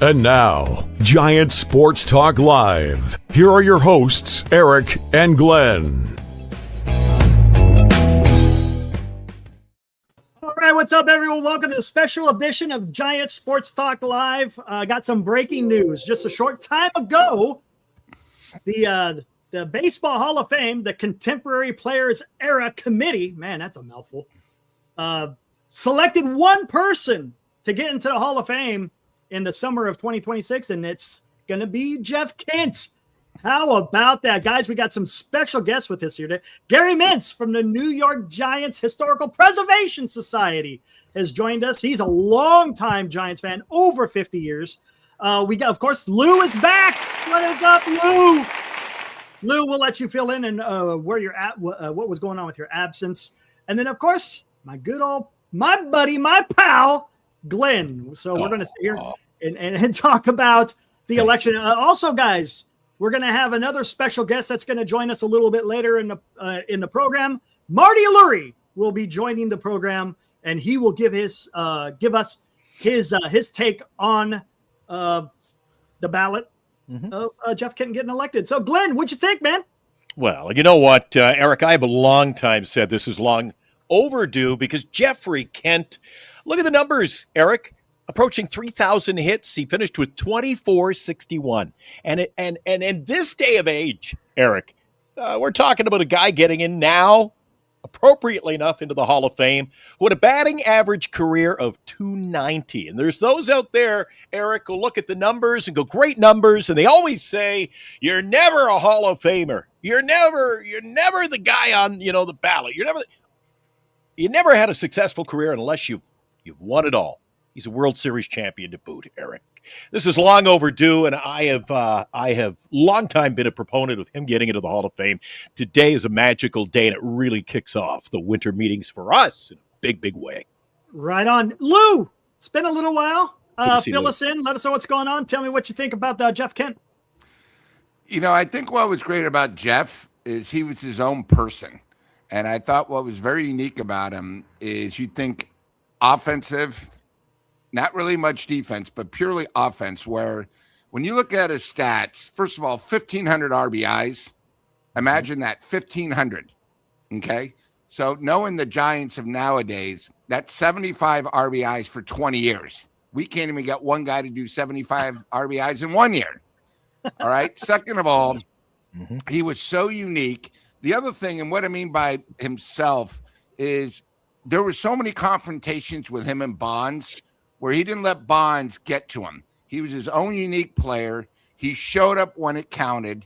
And now, Giant Sports Talk Live. Here are your hosts, Eric and Glenn. All right, what's up, everyone? Welcome to a special edition of Giant Sports Talk Live. Got some breaking news. Just a short time ago, the Baseball Hall of Fame, the Contemporary Players Era Committee, man, that's a mouthful, selected one person to get into the Hall of Fame in the summer of 2026, and it's going to be Jeff Kent. How about that, guys? We got some special guests with us here today. Gary Mintz from the New York Giants Historical Preservation Society has joined us. He's a longtime Giants fan, over 50 years. We got, of course, Lou is back. What is up, Lou? Lou, we'll let you fill in and where you're at, what was going on with your absence. And then, of course, my buddy, my pal, Glenn. So we're going to sit here and talk about the election. Also, guys, we're going to have another special guest that's going to join us a little bit later in the program. Marty Lurie will be joining the program, and he will give us his take on the ballot of Jeff Kent getting elected. So, Glenn, what'd you think, man? Well, you know what, Eric, I have a long time said this is long overdue because Jeffrey Kent, look at the numbers, Eric. Approaching 3,000 hits. He finished with 2,461. And in this day of age, Eric, we're talking about a guy getting in now, appropriately enough, into the Hall of Fame, who had a batting average career of 290. And there's those out there, Eric, who look at the numbers and go, great numbers, and they always say, you're never a Hall of Famer. You're never the guy on, the ballot. You never had a successful career unless you've won it all. He's a World Series champion to boot, Eric. This is long overdue, and I have long time been a proponent of him getting into the Hall of Fame. Today is a magical day, and it really kicks off the winter meetings for us in a big, big way. Right on. Lou, it's been a little while. Fill Lou. us in. Let us know what's going on. Tell me what you think about Jeff Kent. I think what was great about Jeff is he was his own person. And I thought what was very unique about him is you think offensive, not really much defense, but purely offense, where when you look at his stats, first of all, 1,500 RBIs. Imagine that, 1,500, okay? So knowing the Giants of nowadays, that's 75 RBIs for 20 years. We can't even get one guy to do 75 RBIs in 1 year, all right? Second of all, he was so unique. The other thing, and what I mean by himself, is there were so many confrontations with him and Bonds where he didn't let Bonds get to him. He was his own unique player. He showed up when it counted.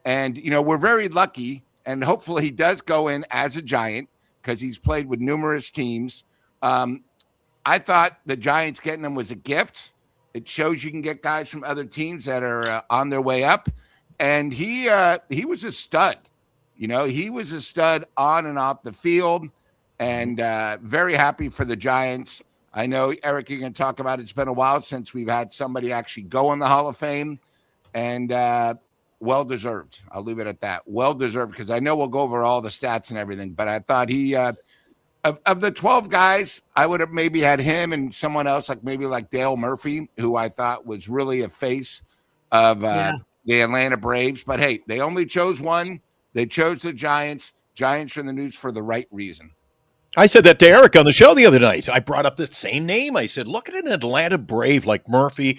And, we're very lucky, and hopefully he does go in as a Giant because he's played with numerous teams. I thought the Giants getting him was a gift. It shows you can get guys from other teams that are on their way up. And he was a stud. He was a stud on and off the field, and very happy for the Giants. I know, Eric, you're going to talk about it's been a while since we've had somebody actually go in the Hall of Fame, and well-deserved. I'll leave it at that. Well-deserved, because I know we'll go over all the stats and everything, but I thought he of the 12 guys, I would have maybe had him and someone else, like Dale Murphy, who I thought was really a face of the Atlanta Braves. But, hey, they only chose one. They chose the Giants. Giants are in the news for the right reason. I said that to Eric on the show the other night. I brought up the same name. I said, look at an Atlanta Brave like Murphy.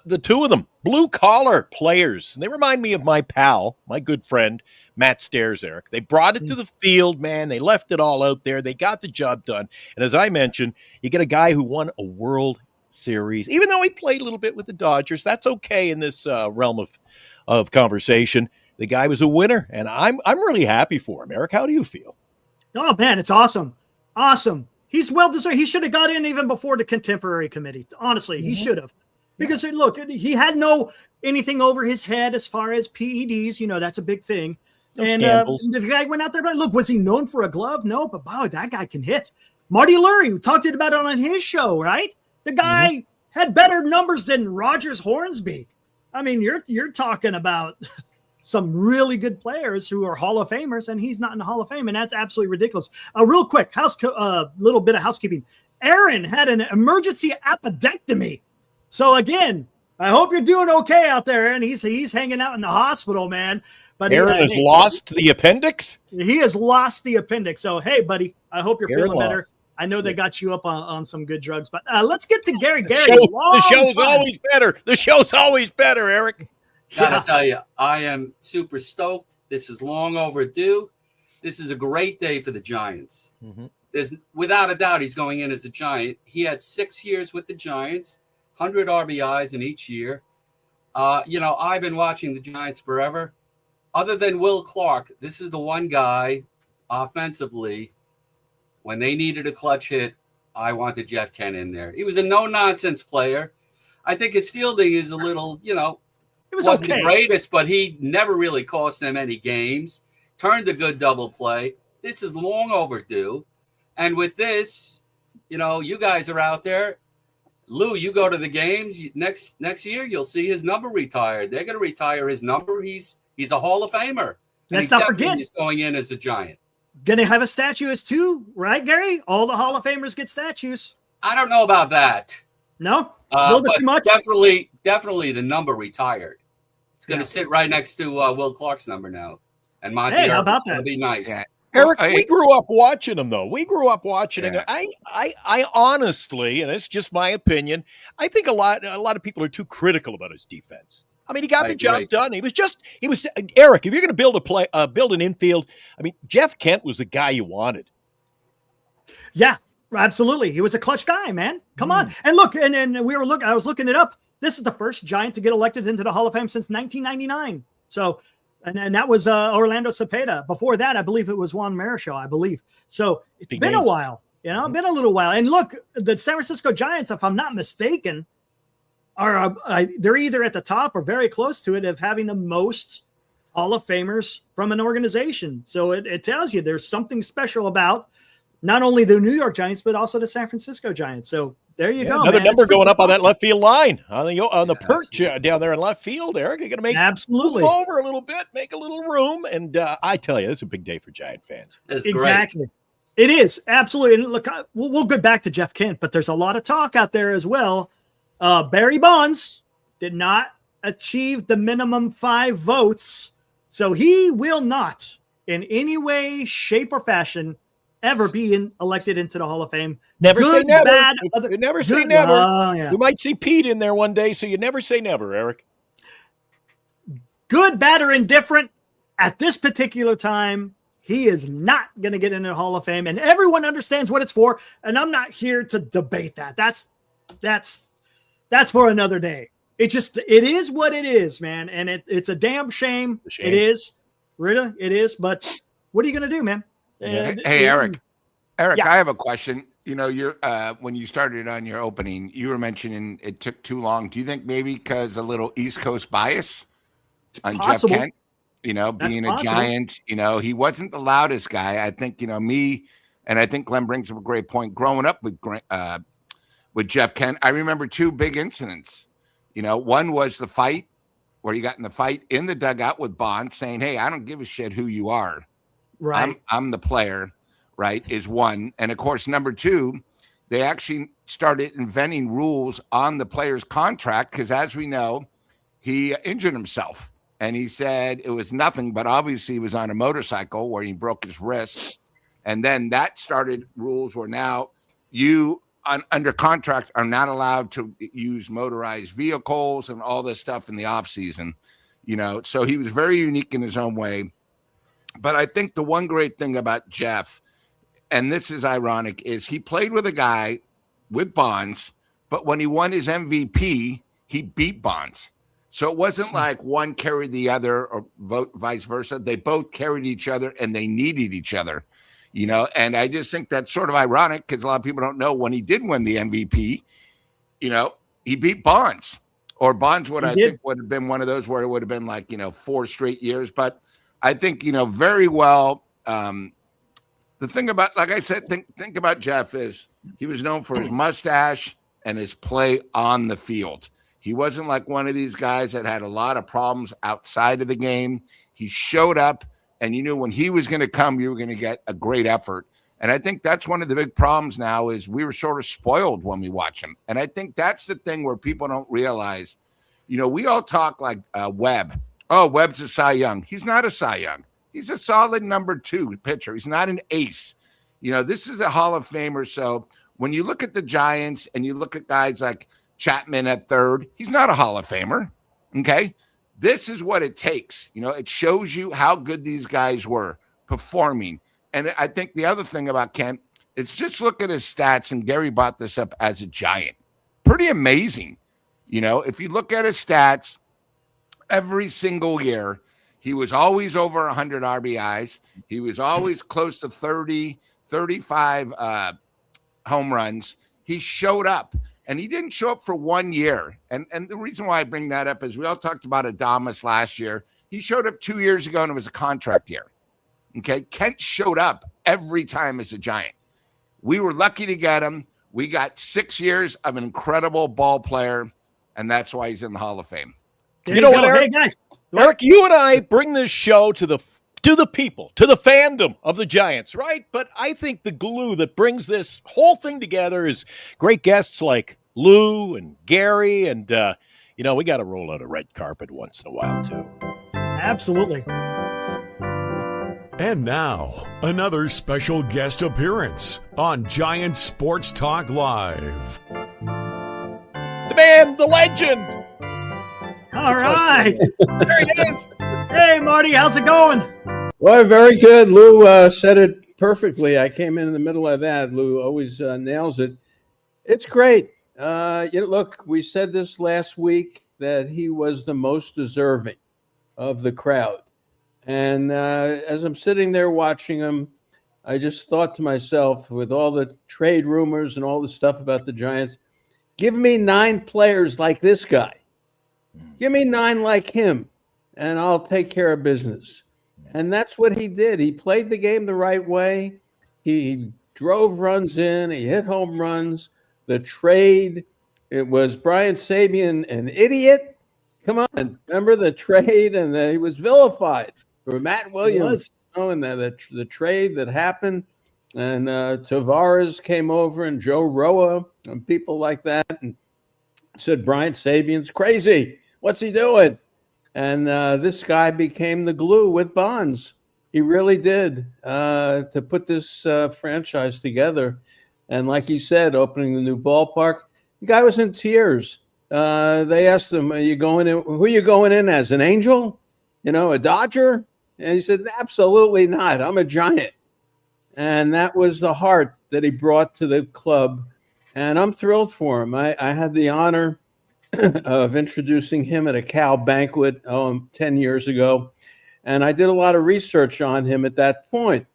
The two of them, blue-collar players. And they remind me of my pal, my good friend, Matt Stairs, Eric. They brought it to the field, man. They left it all out there. They got the job done. And as I mentioned, you get a guy who won a World Series. Even though he played a little bit with the Dodgers, that's okay in this realm of conversation. The guy was a winner, and I'm really happy for him. Eric, how do you feel? Oh, man, it's awesome. Awesome. He's well-deserved. He should have got in even before the Contemporary Committee. Honestly, he should have. Because, look, he had anything over his head as far as PEDs. That's a big thing. No scandals. The guy went out there. But look, was he known for a glove? No, but, wow, that guy can hit. Marty Lurie, we talked about it on his show, right? The guy had better numbers than Rogers Hornsby. I mean, you're talking about some really good players who are Hall of Famers, and he's not in the Hall of Fame, and that's absolutely ridiculous. Real quick, little bit of housekeeping. Aaron had an emergency appendectomy. So again, I hope you're doing okay out there, Aaron. He's hanging out in the hospital, man. But Aaron has lost the appendix. He has lost the appendix. So, hey, buddy, I hope you're Aaron feeling lost. better. I know they got you up on some good drugs, but let's get to Gary. The Gary, show's always better. The show's always better, Eric. Gotta tell you, I am super stoked. This is long overdue. This is a great day for the Giants. Mm-hmm. There's without a doubt he's going in as a Giant. He had 6 years with the Giants, 100 RBIs in each year. I've been watching the Giants forever. Other than Will Clark, this is the one guy offensively. When they needed a clutch hit, I wanted Jeff Kent in there. He was a no-nonsense player. I think his fielding is a little, it was wasn't okay. the greatest, but he never really cost them any games. Turned a good double play. This is long overdue. And with this, you guys are out there. Lou, you go to the games next year, you'll see his number retired. They're going to retire his number. He's a Hall of Famer. Let's not forget. He's going in as a Giant. Going to have a statue as too, right, Gary? All the Hall of Famers get statues. I don't know about that. No? A little bit But too much? definitely the number retired. It's going to sit right next to Will Clark's number now. And Monty, Hey, how about going to that? be nice. Yeah. Eric, Well, we grew up watching him, though. We grew up watching him. Yeah. I honestly, and it's just my opinion, I think a lot of people are too critical about his defense. I mean, he got I the job agree. done. He was Eric. If you're going to build an infield, I mean, Jeff Kent was the guy you wanted. Yeah, absolutely. He was a clutch guy, man. Come on. And look, and I was looking it up. This is the first Giant to get elected into the Hall of Fame since 1999. So, and that was Orlando Cepeda. Before that, I believe it was Juan Marichal, I believe. So it's Big been a names. while, been a little while. And look, the San Francisco Giants, if I'm not mistaken, are they're either at the top or very close to it of having the most Hall of Famers from an organization. So it tells you there's something special about not only the New York Giants, but also the San Francisco Giants. So there you go. Another man. number It's going freaking up on that awesome. left field line on the perch down there in left field. Eric, you're going to make Absolutely. move over a little bit, make a little room, and I tell you, it's a big day for Giant fans. It's great. Exactly. It is absolutely. And look, we'll get back to Jeff Kent, but there's a lot of talk out there as well. Barry Bonds did not achieve the minimum 5 votes, so he will not, in any way, shape, or fashion, ever be elected into the Hall of Fame. Never say Good, never. bad, You never say good- never. Oh, yeah. We might see Pete in there one day, so you never say never, Eric. Good, bad, or indifferent, at this particular time, he is not going to get into the Hall of Fame, and everyone understands what it's for. And I'm not here to debate that. That's for another day. It is what it is, man, and it's a damn shame. A shame. It is, really, it is. But what are you going to do, man? Hey, Eric. Eric, Yeah. I have a question. You're when you started on your opening, you were mentioning it took too long. Do you think maybe because a little East Coast bias on possible. Jeff Kent? That's Being possible. a Giant, he wasn't the loudest guy. I think me, and I think Glenn brings up a great point. Growing up with Jeff Kent, I remember 2 big incidents. One was the fight where he got in the fight in the dugout with Bonds, saying, "Hey, I don't give a shit who you are. Right. I'm the player," right, is one. And of course, number 2, they actually started inventing rules on the player's contract because, as we know, he injured himself. And he said it was nothing, but obviously he was on a motorcycle where he broke his wrist. And then that started rules where now you, under contract, are not allowed to use motorized vehicles and all this stuff in the off season. So he was very unique in his own way. But I think the one great thing about Jeff, and this is ironic, is he played with a guy with Bonds, but when he won his MVP, he beat Bonds. So it wasn't like one carried the other or vice versa. They both carried each other and they needed each other, and I just think that's sort of ironic because a lot of people don't know when he did win the MVP, he beat Bonds, or Bonds would have been one of those where it would have been like, 4 straight years. But I think, very well. The thing about, like I said, think about Jeff is he was known for his mustache and his play on the field. He wasn't like one of these guys that had a lot of problems outside of the game. He showed up, and you knew when he was going to come, you were going to get a great effort. And I think that's one of the big problems now is we were sort of spoiled when we watch him. And I think that's the thing where people don't realize, We all talk like Webb. Oh, Webb's a Cy Young. He's not a Cy Young. He's a solid number 2 pitcher. He's not an ace. This is a Hall of Famer. So when you look at the Giants and you look at guys like Chapman at third, he's not a Hall of Famer. Okay. This is what it takes. It shows you how good these guys were performing. And I think the other thing about Kent, it's just look at his stats, and Gary brought this up as a Giant. Pretty amazing. If you look at his stats, every single year, he was always over 100 RBIs. He was always close to 30, 35 home runs. He showed up. And he didn't show up for 1 year. And the reason why I bring that up is we all talked about Adames last year. He showed up 2 years ago, and it was a contract year. Okay. Kent showed up every time as a Giant. We were lucky to get him. We got 6 years of an incredible ball player, and that's why he's in the Hall of Fame. You know what, Eric? Hey, guys. Eric, you and I bring this show to the people, to the fandom of the Giants, right? But I think the glue that brings this whole thing together is great guests like Lou and Gary, and we got to roll out a red carpet once in a while too. Absolutely. And now, another special guest appearance on Giant Sports Talk Live. The man, the legend. All right. There he is. Hey, Marty, how's it going? Well, very good. Lou said it perfectly. I came in the middle of that. Lou always nails it. It's great. Look, we said this last week that he was the most deserving of the crowd. And as I'm sitting there watching him, I just thought to myself, with all the trade rumors and all the stuff about the Giants, give me 9 players like this guy. Give me 9 like him, and I'll take care of business. And that's what he did. He played the game the right way. He drove runs in. He hit home runs. The trade, it was Brian Sabean, an idiot. Come on. Remember the trade? And he was vilified for Matt Williams. And the trade that happened. And Tavares came over, and Joe Roa and people like that, and said Brian Sabean's crazy. What's he doing? And this guy became the glue with Bonds. He really did to put this franchise together. And like he said, opening the new ballpark, the guy was in tears. They asked him, who are you going in as, an Angel? A Dodger? And he said, absolutely not. I'm a Giant. And that was the heart that he brought to the club. And I'm thrilled for him. I had the honor of introducing him at a Cal banquet 10 years ago. And I did a lot of research on him at that point.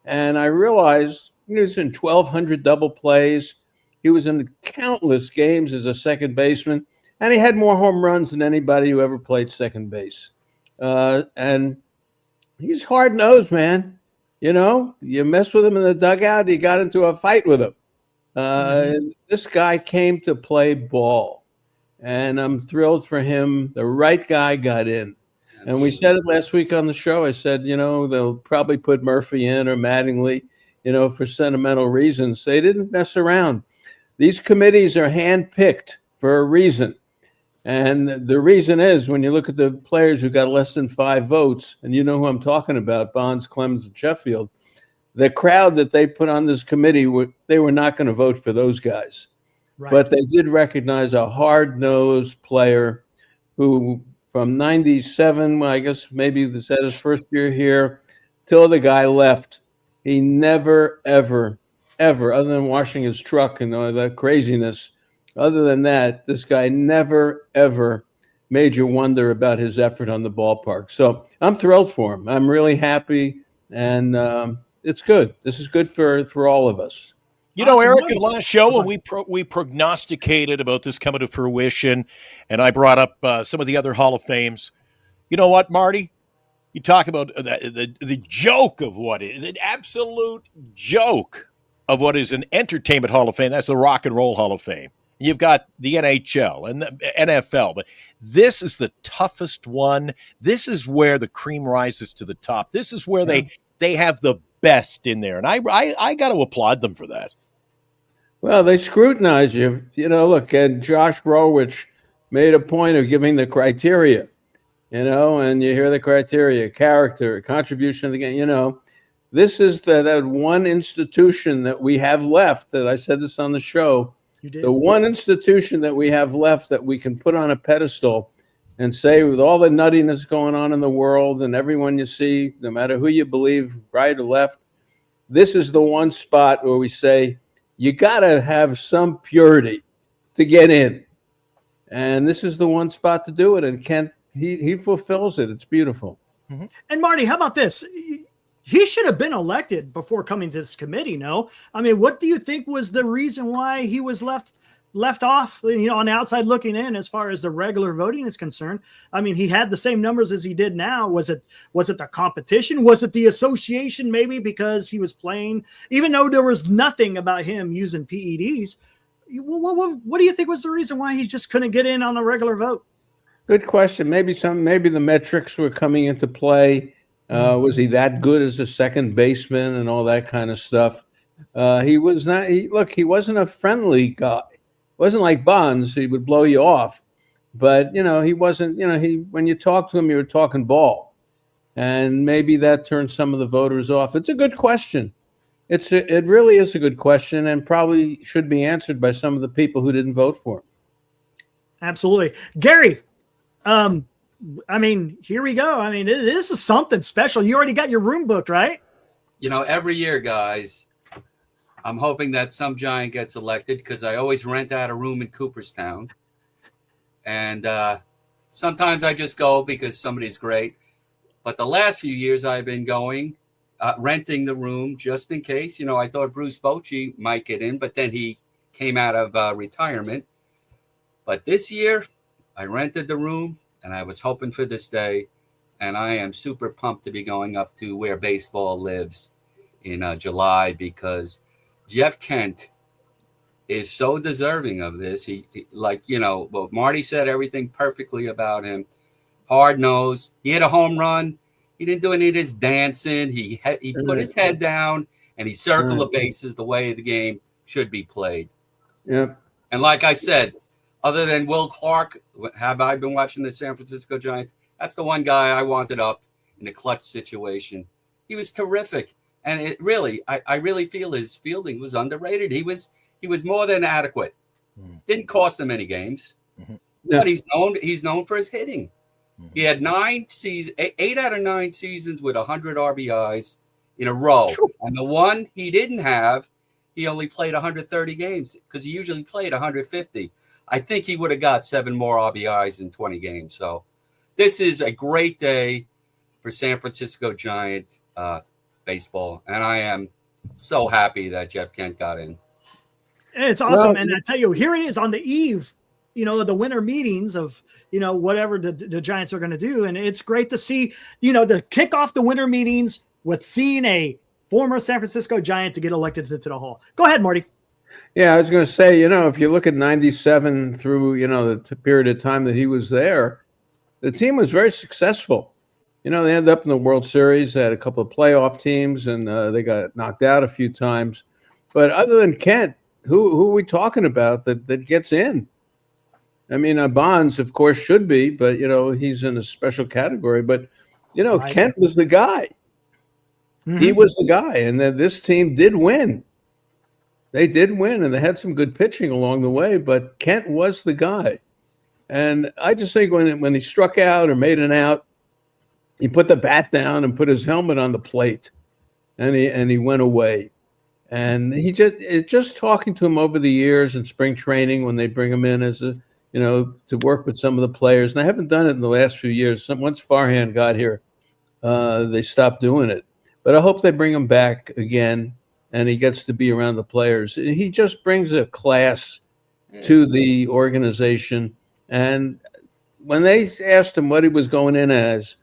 And I realized he was in 1,200 double plays. He was in countless games as a second baseman. And he had more home runs than anybody who ever played second base. And he's hard-nosed, man. You mess with him in the dugout, he got into a fight with him. This guy came to play ball. And I'm thrilled for him. The right guy got in. Absolutely. And we said it last week on the show. I said, they'll probably put Murphy in or Mattingly, for sentimental reasons. They didn't mess around. These committees are handpicked for a reason. And the reason is, when you look at the players who got less than 5 votes, and you know who I'm talking about, Bonds, Clemens, and Sheffield, the crowd that they put on this committee, they were not going to vote for those guys. Right. But they did recognize a hard-nosed player who, from 97, I guess maybe this at his first year here, till the guy left, he never, ever, other than washing his truck and all that craziness, other than that, this guy never, ever made you wonder about his effort on the ballpark. So I'm thrilled for him. I'm really happy, and it's good. This is good for all of us. Eric, in the last show, when we prognosticated about this coming to fruition, and I brought up some of the other Hall of Fames, you know what, Marty? You talk about the joke of what is, the absolute joke of what is an entertainment Hall of Fame. That's the Rock and Roll Hall of Fame. You've got the NHL and the NFL, but this is the toughest one. This is where the cream rises to the top. This is where they have the best in there, and I got to applaud them for that. Well, they scrutinize you. Look, and Josh Rowich made a point of giving the criteria, and you hear the criteria: character, contribution to the game. This is that one institution that we have left. That I said this on the show. You did. The one institution that we have left that we can put on a pedestal and say, with all the nuttiness going on in the world and everyone you see, no matter who you believe, right or left, this is the one spot where we say, you got to have some purity to get in. And this is the one spot to do it. And Kent, he fulfills it. It's beautiful. And Marty, how about this? He should have been elected before coming to this committee. No, I mean, what do you think was the reason why he was left off? On the outside looking in, as far as the regular voting is concerned. I mean, he had the same numbers as he did now. Was it the competition? Was it the association? Maybe because he was playing, even though there was nothing about him using PEDs. What do you think was the reason why he just couldn't get in on a regular vote? Good question. Maybe the metrics were coming into play. Was he that good as a second baseman and all that kind of stuff? He was not. He wasn't a friendly guy. It wasn't like Bonds. He would blow you off, but he wasn't. When you talk to him, you were talking ball, and maybe that turned some of the voters off. It's a good question. It really is a good question, and probably should be answered by some of the people who didn't vote for him. Absolutely, Gary. I mean, here we go. I mean, this is something special. You already got your room booked, right? Every year, guys, I'm hoping that some Giant gets elected because I always rent out a room in Cooperstown. And sometimes I just go because somebody's great. But the last few years I've been going, renting the room just in case. I thought Bruce Bochy might get in, but then he came out of retirement. But this year, I rented the room. And I was hoping for this day, and I am super pumped to be going up to where baseball lives in July because Jeff Kent is so deserving of this. He Marty said everything perfectly about him. Hard nose. He hit a home run. He didn't do any of this dancing. He put his head down and he circled the bases the way the game should be played. Yeah. And like I said, other than Will Clark, have I been watching the San Francisco Giants? That's the one guy I wanted up in a clutch situation. He was terrific. And I really feel his fielding was underrated. He was more than adequate. Didn't cost him any games. But he's known for his hitting. He had 8 out of 9 seasons with 100 RBIs in a row. And the one he didn't have, he only played 130 games because he usually played 150. I think he would have got 7 more RBIs in 20 games. So this is a great day for San Francisco Giant baseball. And I am so happy that Jeff Kent got in. It's awesome. And I tell you, here it is on the eve, the winter meetings of, whatever the Giants are going to do. And it's great to see, to kick off the winter meetings with seeing a former San Francisco Giant to get elected to the Hall. Go ahead, Marty. Yeah, I was going to say, if you look at 97 through, the period of time that he was there, the team was very successful. They ended up in the World Series, they had a couple of playoff teams, and they got knocked out a few times. But other than Kent, who are we talking about that gets in? I mean, Bonds, of course, should be, but, he's in a special category. But, Kent was the guy. Mm-hmm. He was the guy, and then this team did win. They did win, and they had some good pitching along the way, but Kent was the guy. And I just think when he struck out or made an out, he put the bat down and put his helmet on the plate, and he went away. And he just talking to him over the years in spring training when they bring him in as to work with some of the players. And they haven't done it in the last few years. Once Farhan got here, they stopped doing it. But I hope they bring him back again. And he gets to be around the players. He just brings a class to the organization. And when they asked him what he was going in as,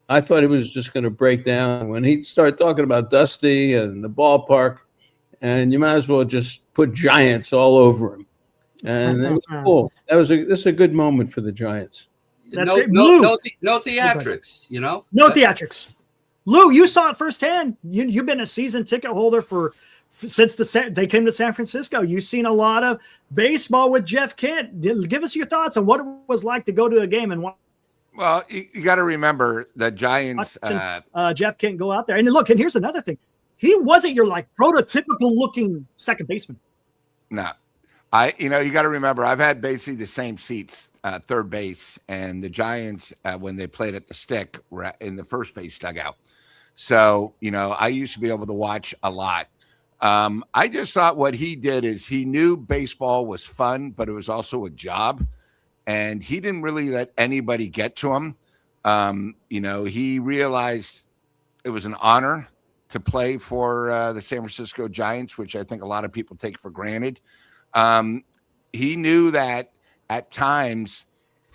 I thought he was just going to break down. When he started talking about Dusty and the ballpark, and you might as well just put Giants all over him. And it was cool. This is a good moment for the Giants. That's great. No theatrics, No theatrics. Lou, you saw it firsthand. You've been a season ticket holder for since they came to San Francisco. You've seen a lot of baseball with Jeff Kent. Give us your thoughts on what it was like to go to a game and watch. Well, you got to remember the Giants. Jeff Kent go out there. And look, and here's another thing. He wasn't your like prototypical looking second baseman. No. You got to remember, I've had basically the same seats, third base, and the Giants, when they played at the Stick, were in the first base dugout. So, I used to be able to watch a lot. I just thought what he did is he knew baseball was fun, but it was also a job. And he didn't really let anybody get to him. He realized it was an honor to play for the San Francisco Giants, which I think a lot of people take for granted. He knew that at times,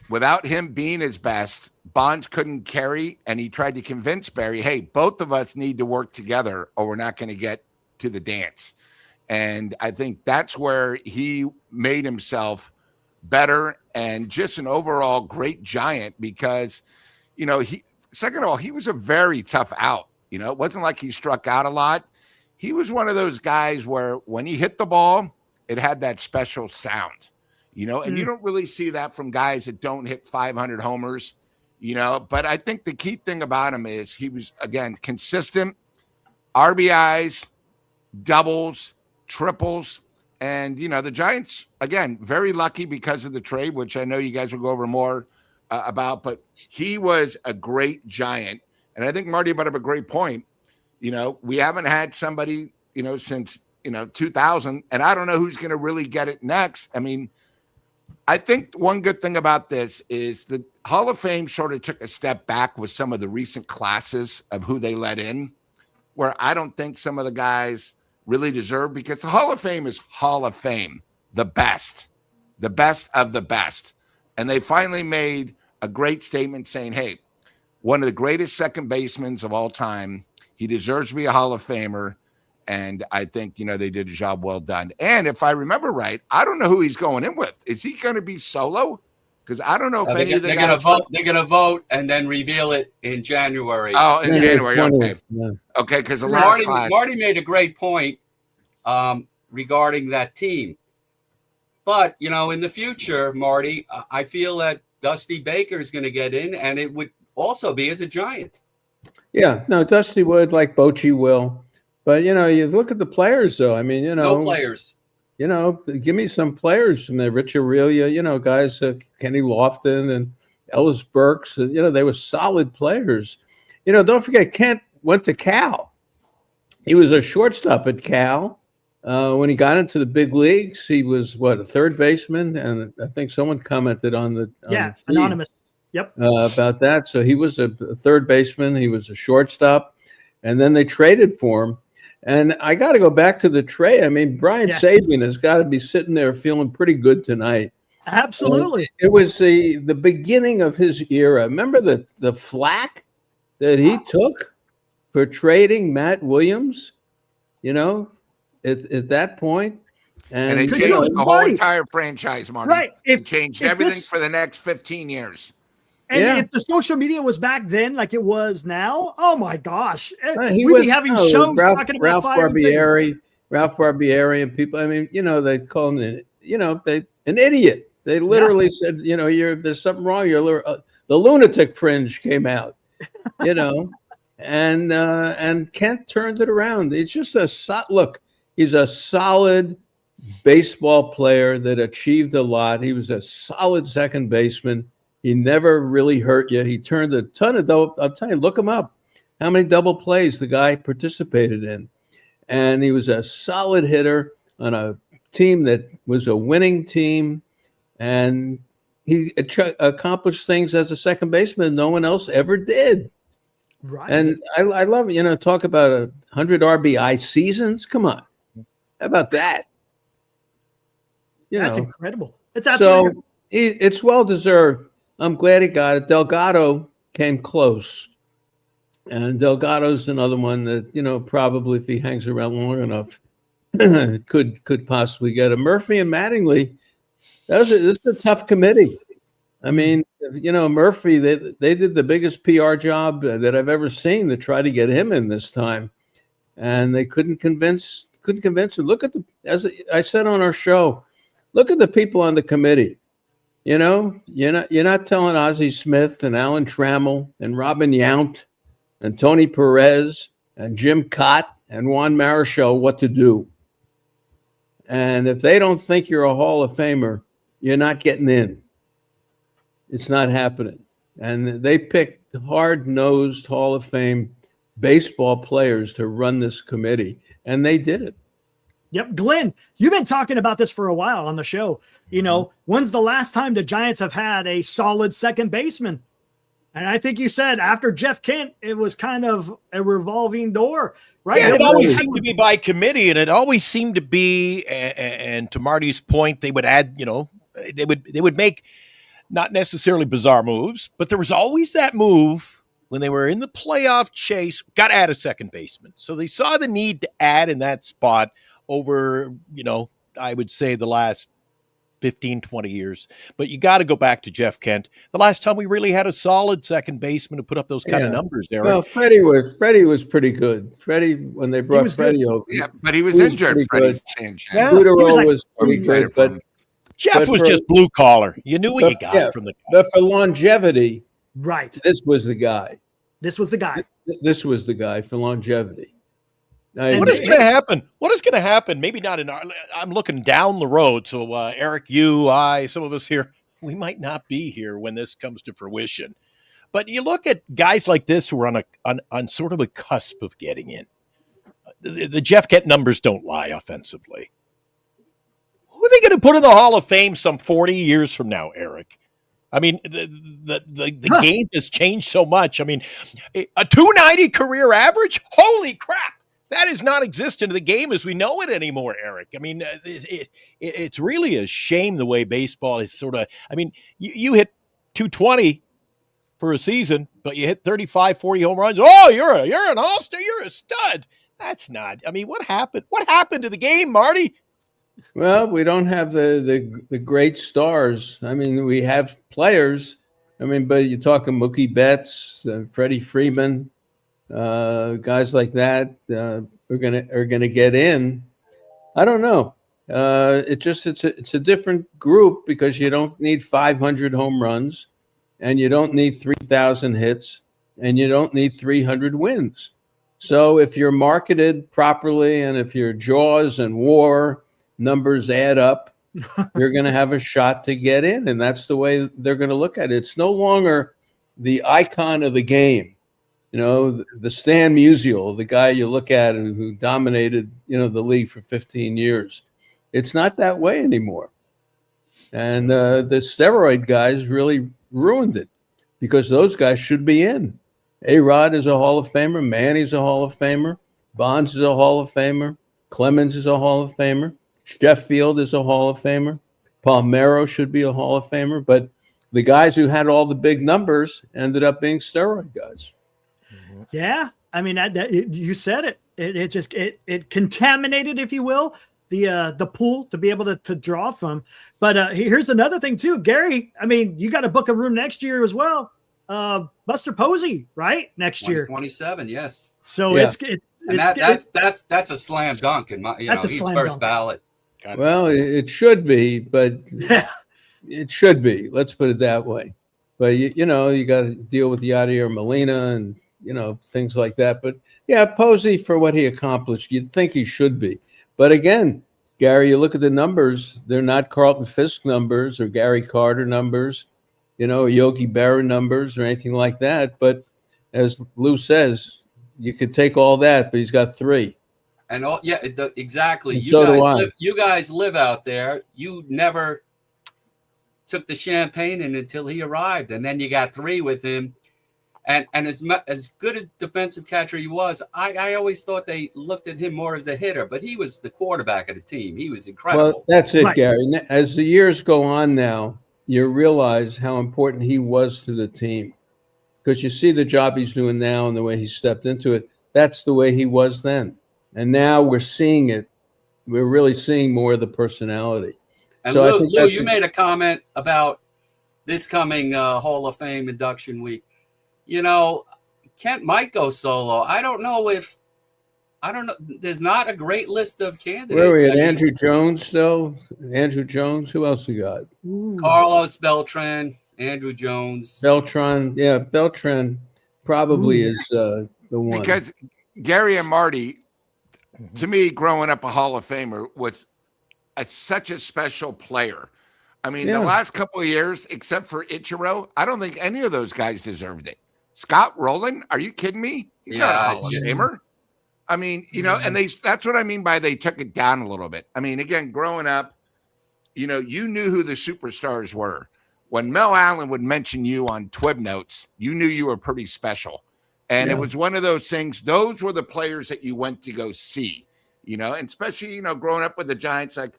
without him being his best, Bonds couldn't carry, and he tried to convince Barry, hey, both of us need to work together or we're not going to get to the dance. And I think that's where he made himself better and just an overall great Giant because, second of all, he was a very tough out. It wasn't like he struck out a lot. He was one of those guys where when he hit the ball, it had that special sound, and you don't really see that from guys that don't hit 500 homers, but I think the key thing about him is he was, again, consistent, RBIs, doubles, triples, and, the Giants, again, very lucky because of the trade, which I know you guys will go over more about, but he was a great Giant. And I think Marty brought up a great point. We haven't had somebody, since, 2000, and I don't know who's going to really get it next. I mean, I think one good thing about this is the Hall of Fame sort of took a step back with some of the recent classes of who they let in, where I don't think some of the guys really deserve, because the Hall of Fame is Hall of Fame, the best of the best. And they finally made a great statement saying, hey, one of the greatest second basemen of all time, he deserves to be a Hall of Famer. And I think, they did a job well done. And if I remember right, I don't know who he's going in with. Is he going to be solo? Because I don't know if any of the guys... They're going to vote and then reveal it in January. Oh, in January. Okay. Yeah. Okay, because Marty made a great point regarding that team. But, in the future, Marty, I feel that Dusty Baker is going to get in, and it would also be as a Giant. Yeah, no, Dusty would, like Bochy will. But, you look at the players, though. I mean, no players. Give me some players from there. Rich Aurelia, guys, Kenny Lofton and Ellis Burks. They were solid players. Don't forget, Kent went to Cal. He was a shortstop at Cal. When he got into the big leagues, he was, a third baseman? And I think someone commented on the anonymous. Yep. About that. So he was a third baseman. He was a shortstop. And then they traded for him. And I got to go back to the trade. I mean, Brian Sabian has got to be sitting there feeling pretty good tonight. Absolutely. It was the beginning of his era. Remember the flack that he took for trading Matt Williams, at that point? And it changed the whole entire franchise, Marty. Right. It changed everything for the next 15 years. And if the social media was back then like it was now, oh my gosh. We'd be having shows talking about Ralph Barbieri and people. I mean, they call him an idiot. They literally said, there's something wrong. The lunatic fringe came out, and Kent turned it around. It's just look, he's a solid baseball player that achieved a lot. He was a solid second baseman. He never really hurt you. He turned a ton of double. I'll tell you, look him up. How many double plays the guy participated in. And he was a solid hitter on a team that was a winning team. And he accomplished things as a second baseman no one else ever did. Right. And I love, talk about 100 RBI seasons. Come on. How about that? That's incredible. It's absolutely so it's well-deserved. I'm glad he got it. Delgado came close. And Delgado's another one that, probably if he hangs around long enough, could possibly get it. Murphy and Mattingly, this is a tough committee. I mean, Murphy, they did the biggest PR job that I've ever seen to try to get him in this time. And they couldn't convince couldn't convince him. Look at as I said on our show, look at the people on the committee. You know, you're not telling Ozzie Smith and Alan Trammell and Robin Yount and Tony Perez and Jim Cott and Juan Marichal what to do. And if they don't think you're a Hall of Famer, you're not getting in. It's not happening. And they picked hard-nosed Hall of Fame baseball players to run this committee, and they did it. Yep. Glenn, you've been talking about this for a while on the show. You know, when's the last time the Giants have had a solid second baseman? And I think you said after Jeff Kent, it was kind of a revolving door, right? Yeah, it always seemed to be by committee, and it always seemed to be, and to Marty's point, they would add, you know, they would make not necessarily bizarre moves, but there was always that move when they were in the playoff chase, got to add a second baseman. So they saw the need to add in that spot over, you know, I would say the last 15, 20 years. But you got to go back to Jeff Kent. The last time we really had a solid second baseman to put up those kind of numbers there. Well, Freddie was pretty good. Freddie, when they brought Freddie over. Yeah, but he was injured. Freddie's changed. Yeah. Buterow was pretty good, but Jeff was just blue collar. You knew what you got from the guy. But for longevity, right, this was the guy. This was the guy. This was the guy for longevity. What is going to happen? What is going to happen? Maybe not in our. I'm looking down the road. So Eric, you, I, some of us here, we might not be here when this comes to fruition. But you look at guys like this who are on sort of a cusp of getting in. The Jeff Kent numbers don't lie offensively. Who are they going to put in the Hall of Fame some 40 years from now, Eric? I mean, the game has changed so much. I mean, a 290 career average? Holy crap. That is not existent in the game as we know it anymore, Eric. I mean, it's really a shame the way baseball is sort of, I mean, you hit 220 for a season, but you hit 35, 40 home runs. Oh, you're an all-star. You're a stud. That's not, I mean, what happened? What happened to the game, Marty? Well, we don't have the great stars. I mean, we have players. I mean, but you're talking Mookie Betts, Freddie Freeman, guys like that are gonna get in. I don't know. It's a different group because you don't need 500 home runs, and you don't need 3,000 hits, and you don't need 300 wins. So if you're marketed properly, and if your Jaws and WAR numbers add up, you're going to have a shot to get in, and that's the way they're going to look at it. It's no longer the icon of the game. You know, the Stan Musial, the guy you look at and who dominated, you know, the league for 15 years. It's not that way anymore. And the steroid guys really ruined it because those guys should be in. A-Rod is a Hall of Famer. Manny's a Hall of Famer. Bonds is a Hall of Famer. Clemens is a Hall of Famer. Sheffield is a Hall of Famer. Palmeiro should be a Hall of Famer. But the guys who had all the big numbers ended up being steroid guys. Yeah, I mean, you said it. It just contaminated, if you will, the pool to be able to draw from. But here's another thing too, Gary. I mean, you got to book a room next year as well. Buster Posey, right? Next year, 27. Yes. So that's a slam dunk in my. He's first ballot. Well, it should be, but it should be. Let's put it that way. But you know, you got to deal with Yadier Molina and things like that. But yeah, Posey, for what he accomplished, you'd think he should be. But again, Gary, you look at the numbers; they're not Carlton Fisk numbers or Gary Carter numbers, Yogi Berra numbers or anything like that. But as Lou says, you could take all that, but he's got 3. And exactly. You guys live out there. You never took the champagne in until he arrived, and then you got 3 with him. And as good a defensive catcher he was, I always thought they looked at him more as a hitter, but he was the quarterback of the team. He was incredible. Well, that's it, right. Gary. As the years go on now, you realize how important he was to the team because you see the job he's doing now and the way he stepped into it. That's the way he was then. And now we're seeing it. We're really seeing more of the personality. And so Lou, you made a comment about this coming Hall of Fame induction week. Kent might go solo. I don't know if I don't know. There's not a great list of candidates. Where are we I at? mean, Andrew Jones still? Andrew Jones? Who else we got? Carlos Beltran, Andrew Jones. Beltran. Yeah, Beltran probably is the one. Because Gary and Marty, to me, growing up a Hall of Famer was such a special player. I mean, Yeah. the last couple of years, except for Ichiro, I don't think any of those guys deserved it. Scott Rowland, are you kidding me? He's not a Hall of Famer. I mean, you know, and that's what I mean by they took it down a little bit. I mean, again, growing up, you know, you knew who the superstars were. When Mel Allen would mention you on Twib Notes, you knew you were pretty special. And it was one of those things, those were the players that you went to go see, you know, and especially, you know, growing up with the Giants, like,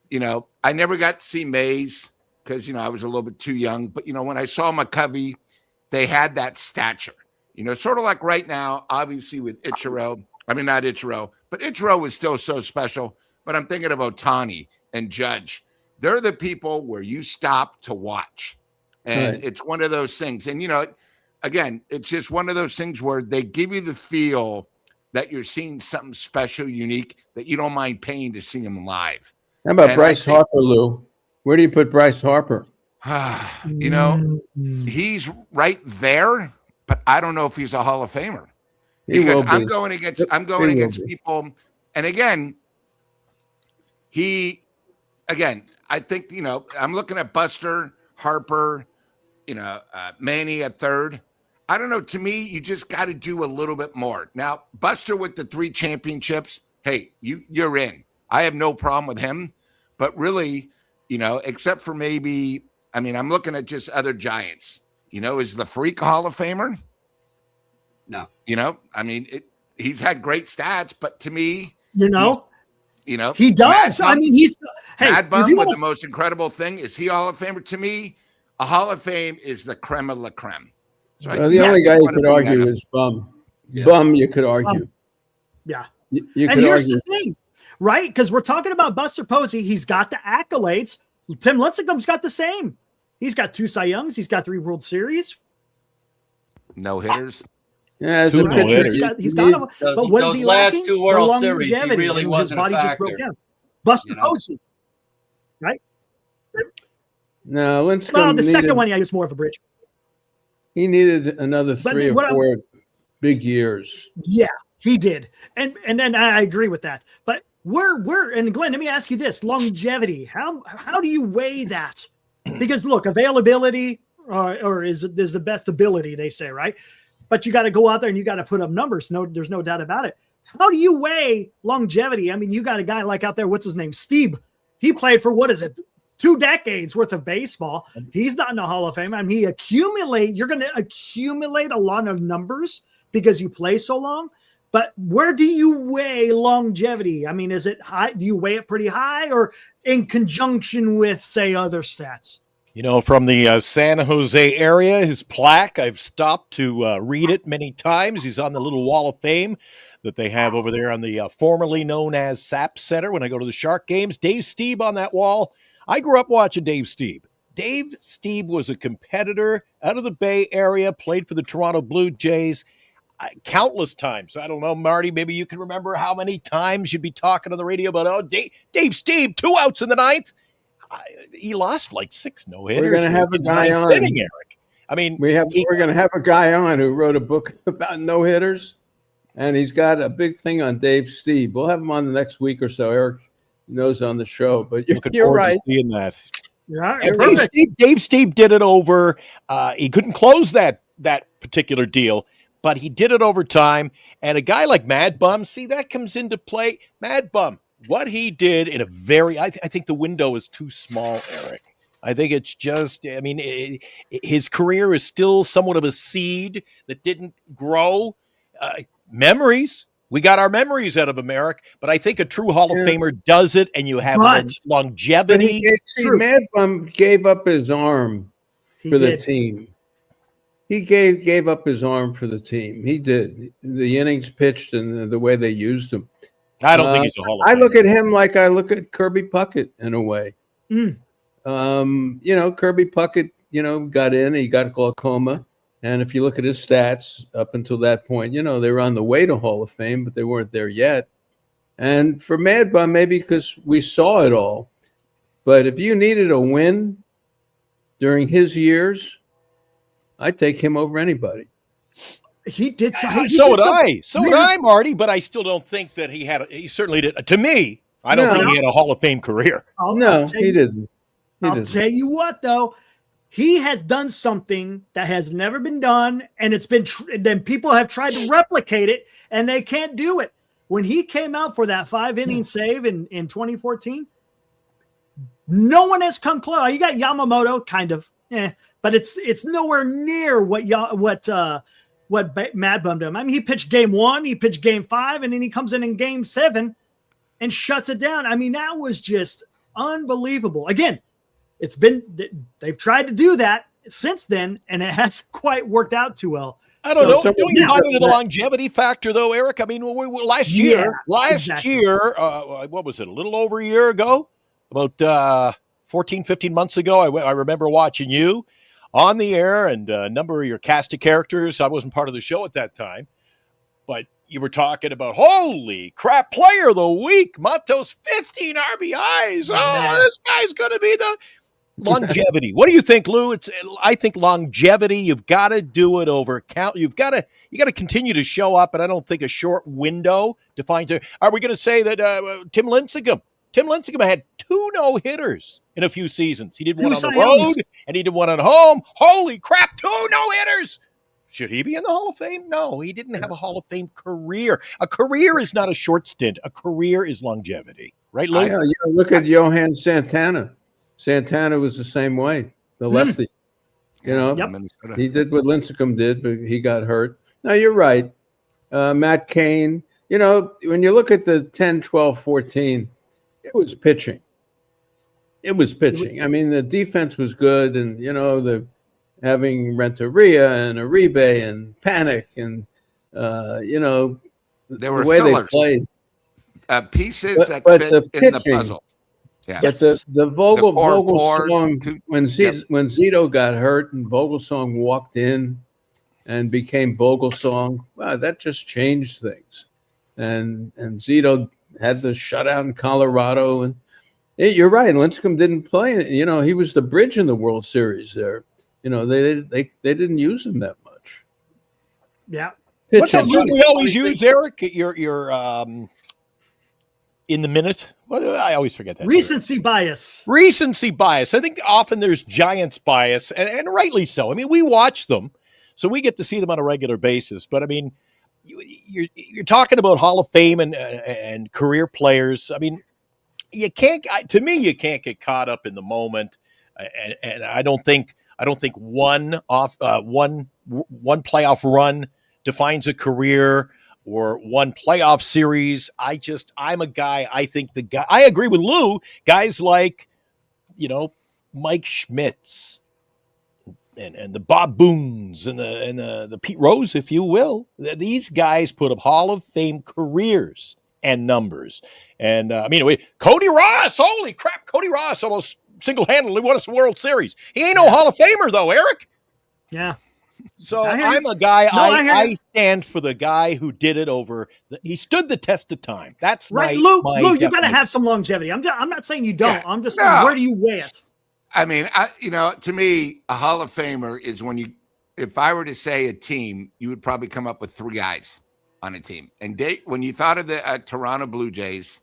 you know, I never got to see Mays because, you know, I was a little bit too young. But, you know, when I saw McCovey, they had that stature, you know, sort of like right now, obviously with Ichiro. I mean, not Ichiro, but Ichiro was still so special. But I'm thinking of Ohtani and Judge. They're the people where you stop to watch. And it's one of those things. And, you know, again, it's just one of those things where they give you the feel that you're seeing something special, unique, that you don't mind paying to see them live. How about Bryce Harper, Lou? Where do you put Bryce Harper? You know, he's right there, but I don't know if he's a Hall of Famer. Because I'm going against people. And again, I think, you know, I'm looking at Buster, Harper, you know, Manny at third. I don't know. To me, you just got to do a little bit more. Now, Buster with the 3 championships, hey, you're in. I have no problem with him. But really, you know, except for maybe, I mean, I'm looking at just other Giants. You know, is the Freak a Hall of Famer? No. You know, I mean, he's had great stats, but to me, you know, he does. I mean, he's Mad Bum with the most incredible thing. Is he a Hall of Famer? To me, a Hall of Fame is the creme of la creme. So the only guy you could argue is Bum. Yeah. Bum, you could argue. Yeah. You and could here's argue. the thing, right? Because we're talking about Buster Posey. He's got the accolades. Tim Lincecum's got the same. He's got 2 Cy Youngs. He's got 3 World Series. No hitters. Yeah, he's got them. But what is he last lacking? 2 World Series, he really wasn't a factor. Buster Posey, right? No, Lincecum. Well, the second one, yeah, was more of a bridge. He needed another 3 or 4 big years. Yeah, he did, and then I agree with that. But we're and Glenn, let me ask you this: longevity. How do you weigh that? Because look, availability or is the best ability, they say, right? But you got to go out there and you got to put up numbers. No, there's no doubt about it. How do you weigh longevity? I mean, you got a guy like out there, what's his name? Steve. He played for 2 decades worth of baseball. He's not in the Hall of Fame. I mean, you're going to accumulate a lot of numbers because you play so long. But where do you weigh longevity? I mean, is it high? Do you weigh it pretty high or in conjunction with, say, other stats? You know, from the San Jose area, his plaque, I've stopped to read it many times. He's on the little wall of fame that they have over there on the formerly known as SAP Center when I go to the Shark games. Dave Stieb on that wall. I grew up watching Dave Stieb. Dave Stieb was a competitor out of the Bay Area, played for the Toronto Blue Jays countless times. I don't know, Marty, maybe you can remember how many times you'd be talking on the radio about, Dave Stieb, 2 outs in the 9th. He lost like 6 no-hitters. We're going to have a guy on. Eric. I mean, we're going to have a guy on who wrote a book about no-hitters, and he's got a big thing on Dave Stieb. We'll have him on the next week or so. Eric knows on the show, but you're right. Seeing that. Yeah, Dave Stieb did it over. He couldn't close that particular deal, but he did it over time. And a guy like Mad Bum, see, that comes into play. Mad Bum, what he did in a I think the window is too small, Eric. I think it's just, I mean, his career is still somewhat of a seed that didn't grow. Memories. We got our memories out of America, but I think a true Hall of Famer does it, and you have longevity. Mad Bum gave up his arm the team. He gave up his arm for the team. He did. The innings pitched and the way they used him. I don't think he's a Hall of Famer. I look at him like I look at Kirby Puckett in a way. You know, Kirby Puckett, got in. He got glaucoma. And if you look at his stats up until that point, they were on the way to Hall of Fame, but they weren't there yet. And for Mad Bum, maybe because we saw it all. But if you needed a win during his years, I'd take him over anybody. He did so. So would I. So would I, Marty. But I still don't think that he certainly did. To me, I don't think he had a Hall of Fame career. He didn't. I'll tell you what, though. He has done something that has never been done, and it's been. Then people have tried to replicate it, and they can't do it. When he came out for that 5-inning save in 2014, no one has come close. You got Yamamoto, kind of, but it's nowhere near what Mad Bum did. I mean, he pitched game 1, he pitched game 5, and then he comes in game 7 and shuts it down. I mean, that was just unbelievable. Again, they've tried to do that since then, and it hasn't quite worked out too well. I don't know. Don't you buy into the longevity factor, though, Eric? I mean, last year, what was it, a little over a year ago? About 14, 15 months ago, I remember watching you on the air and a number of your cast of characters. I wasn't part of the show at that time, but you were talking about, holy crap, player of the week, Matos, 15 RBIs. Oh, this guy's going to be the longevity. What do you think, Lou? I think longevity, you've got to do it over count. You got to continue to show up, and I don't think a short window defines it. Are we going to say that Tim Lincecum had 2 no-hitters in a few seasons? He did one on the road, and he did one at home. Holy crap, 2 no-hitters! Should he be in the Hall of Fame? No, he didn't have a Hall of Fame career. A career is not a short stint. A career is longevity. Right, Lou? Look at Johan Santana. Santana was the same way, the lefty. He did what Lincecum did, but he got hurt. No, you're right. Matt Cain. When you look at the 10, 12, 14, it was pitching. I mean, the defense was good, and, the having Renteria and Uribe and Panic and, there were the way fillers. They played. Pieces that fit in the puzzle. Yeah. But the Vogel song, when Zito got hurt and Vogelsong walked in and became Vogelsong, wow, that just changed things. And Zito had the shutout in Colorado. And you're right, Lincecum didn't play. He was the bridge in the World Series there. They didn't use him that much. Yeah. What's that term we always use, Eric? Your in the minute. Well, I always forget that. Recency bias. Recency bias. I think often there's Giants bias, and rightly so. I mean, we watch them, so we get to see them on a regular basis. But I mean, you're talking about Hall of Fame and career players. I mean, you can't. To me, you can't get caught up in the moment, and I don't think one playoff run defines a career. Or one playoff series. I'm a guy. I think I agree with Lou. Guys like, Mike Schmitz and the Bob Boones and the Pete Rose, if you will. These guys put up Hall of Fame careers and numbers. And Cody Ross. Holy crap! Cody Ross almost single-handedly won us a World Series. He ain't no Hall of Famer though, Eric. Yeah. So I'm a guy. I stand for the guy who did it over. He stood the test of time. That's right, Lou. You got to have some longevity. I'm not saying you don't. Yeah, I'm just saying, where do you weigh it? I mean, to me, a Hall of Famer is if I were to say a team, you would probably come up with 3 guys on a team. And when you thought of the Toronto Blue Jays,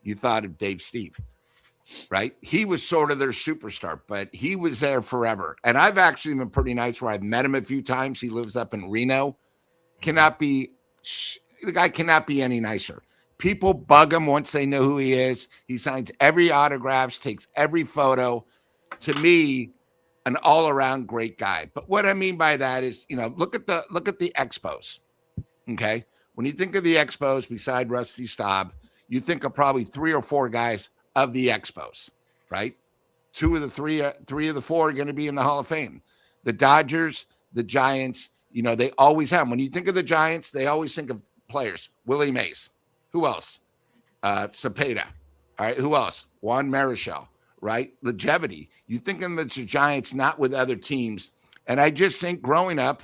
you thought of Dave Steve. Right? He was sort of their superstar, but he was there forever. And I've actually been pretty nice where I've met him a few times. He lives up in Reno. The guy cannot be any nicer. People bug him once they know who he is. He signs every autograph, takes every photo. To me, an all-around great guy. But what I mean by that is, look at the Expos. Okay? When you think of the Expos beside Rusty Staub, you think of probably 3 or 4 guys of the Expos, right? 2 of the 3 of the 4 are going to be in the Hall of Fame. The Dodgers, the Giants, they always have. When you think of the Giants, they always think of players. Willie Mays. Who else? Cepeda. All right. Who else? Juan Marichal, right? Longevity. You think of the Giants not with other teams. And I just think growing up,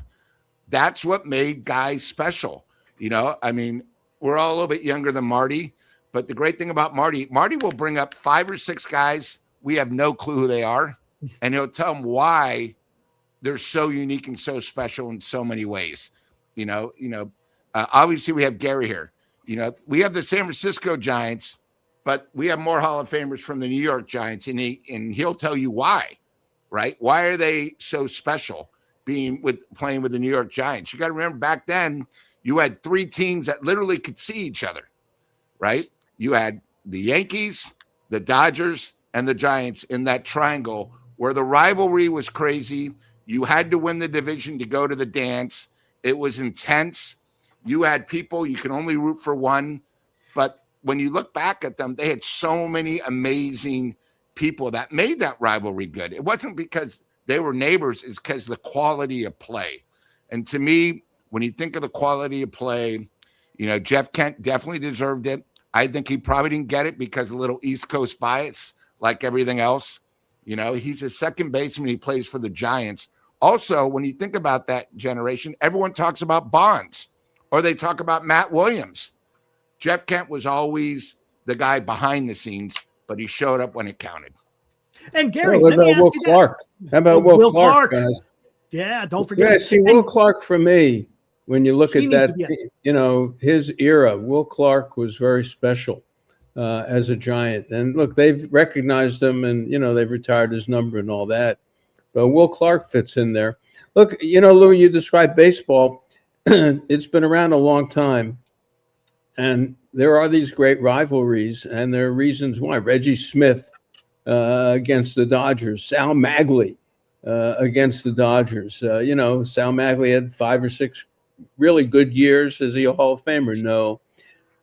that's what made guys special. You know, I mean, we're all a little bit younger than Marty, but the great thing about Marty will bring up 5 or 6 guys. We have no clue who they are, and he'll tell them why they're so unique and so special in so many ways. Obviously we have Gary here. You know, we have the San Francisco Giants, but we have more Hall of Famers from the New York Giants, and he'll tell you why, right? Why are they so special playing with the New York Giants? You got to remember back then you had 3 teams that literally could see each other, right? You had the Yankees, the Dodgers, and the Giants in that triangle where the rivalry was crazy. You had to win the division to go to the dance. It was intense. You had people, you can only root for one. But when you look back at them, they had so many amazing people that made that rivalry good. It wasn't because they were neighbors, it's because the quality of play. And to me, when you think of the quality of play, you know, Jeff Kent definitely deserved it. I think he probably didn't get it because of a little East Coast bias, like everything else. You know, he's a second baseman. He plays for the Giants. Also, when you think about that generation, everyone talks about Bonds or they talk about Matt Williams. Jeff Kent was always the guy behind the scenes, but he showed up when it counted. And Gary, what about Will Clark? How about Will Clark? Guys? Yeah, don't forget. Yeah, see, Will Clark for me, when you look at that, you know, his era, Will Clark was very special as a Giant. And look, they've recognized him and, you know, they've retired his number and all that. But Will Clark fits in there. Look, you know, Lou, you described baseball. It's been around a long time. And there are these great rivalries, and there are reasons why. Reggie Smith against the Dodgers, Sal Magley against the Dodgers. You know, Sal Magley had 5 or 6 really good years. Is he a Hall of Famer? No.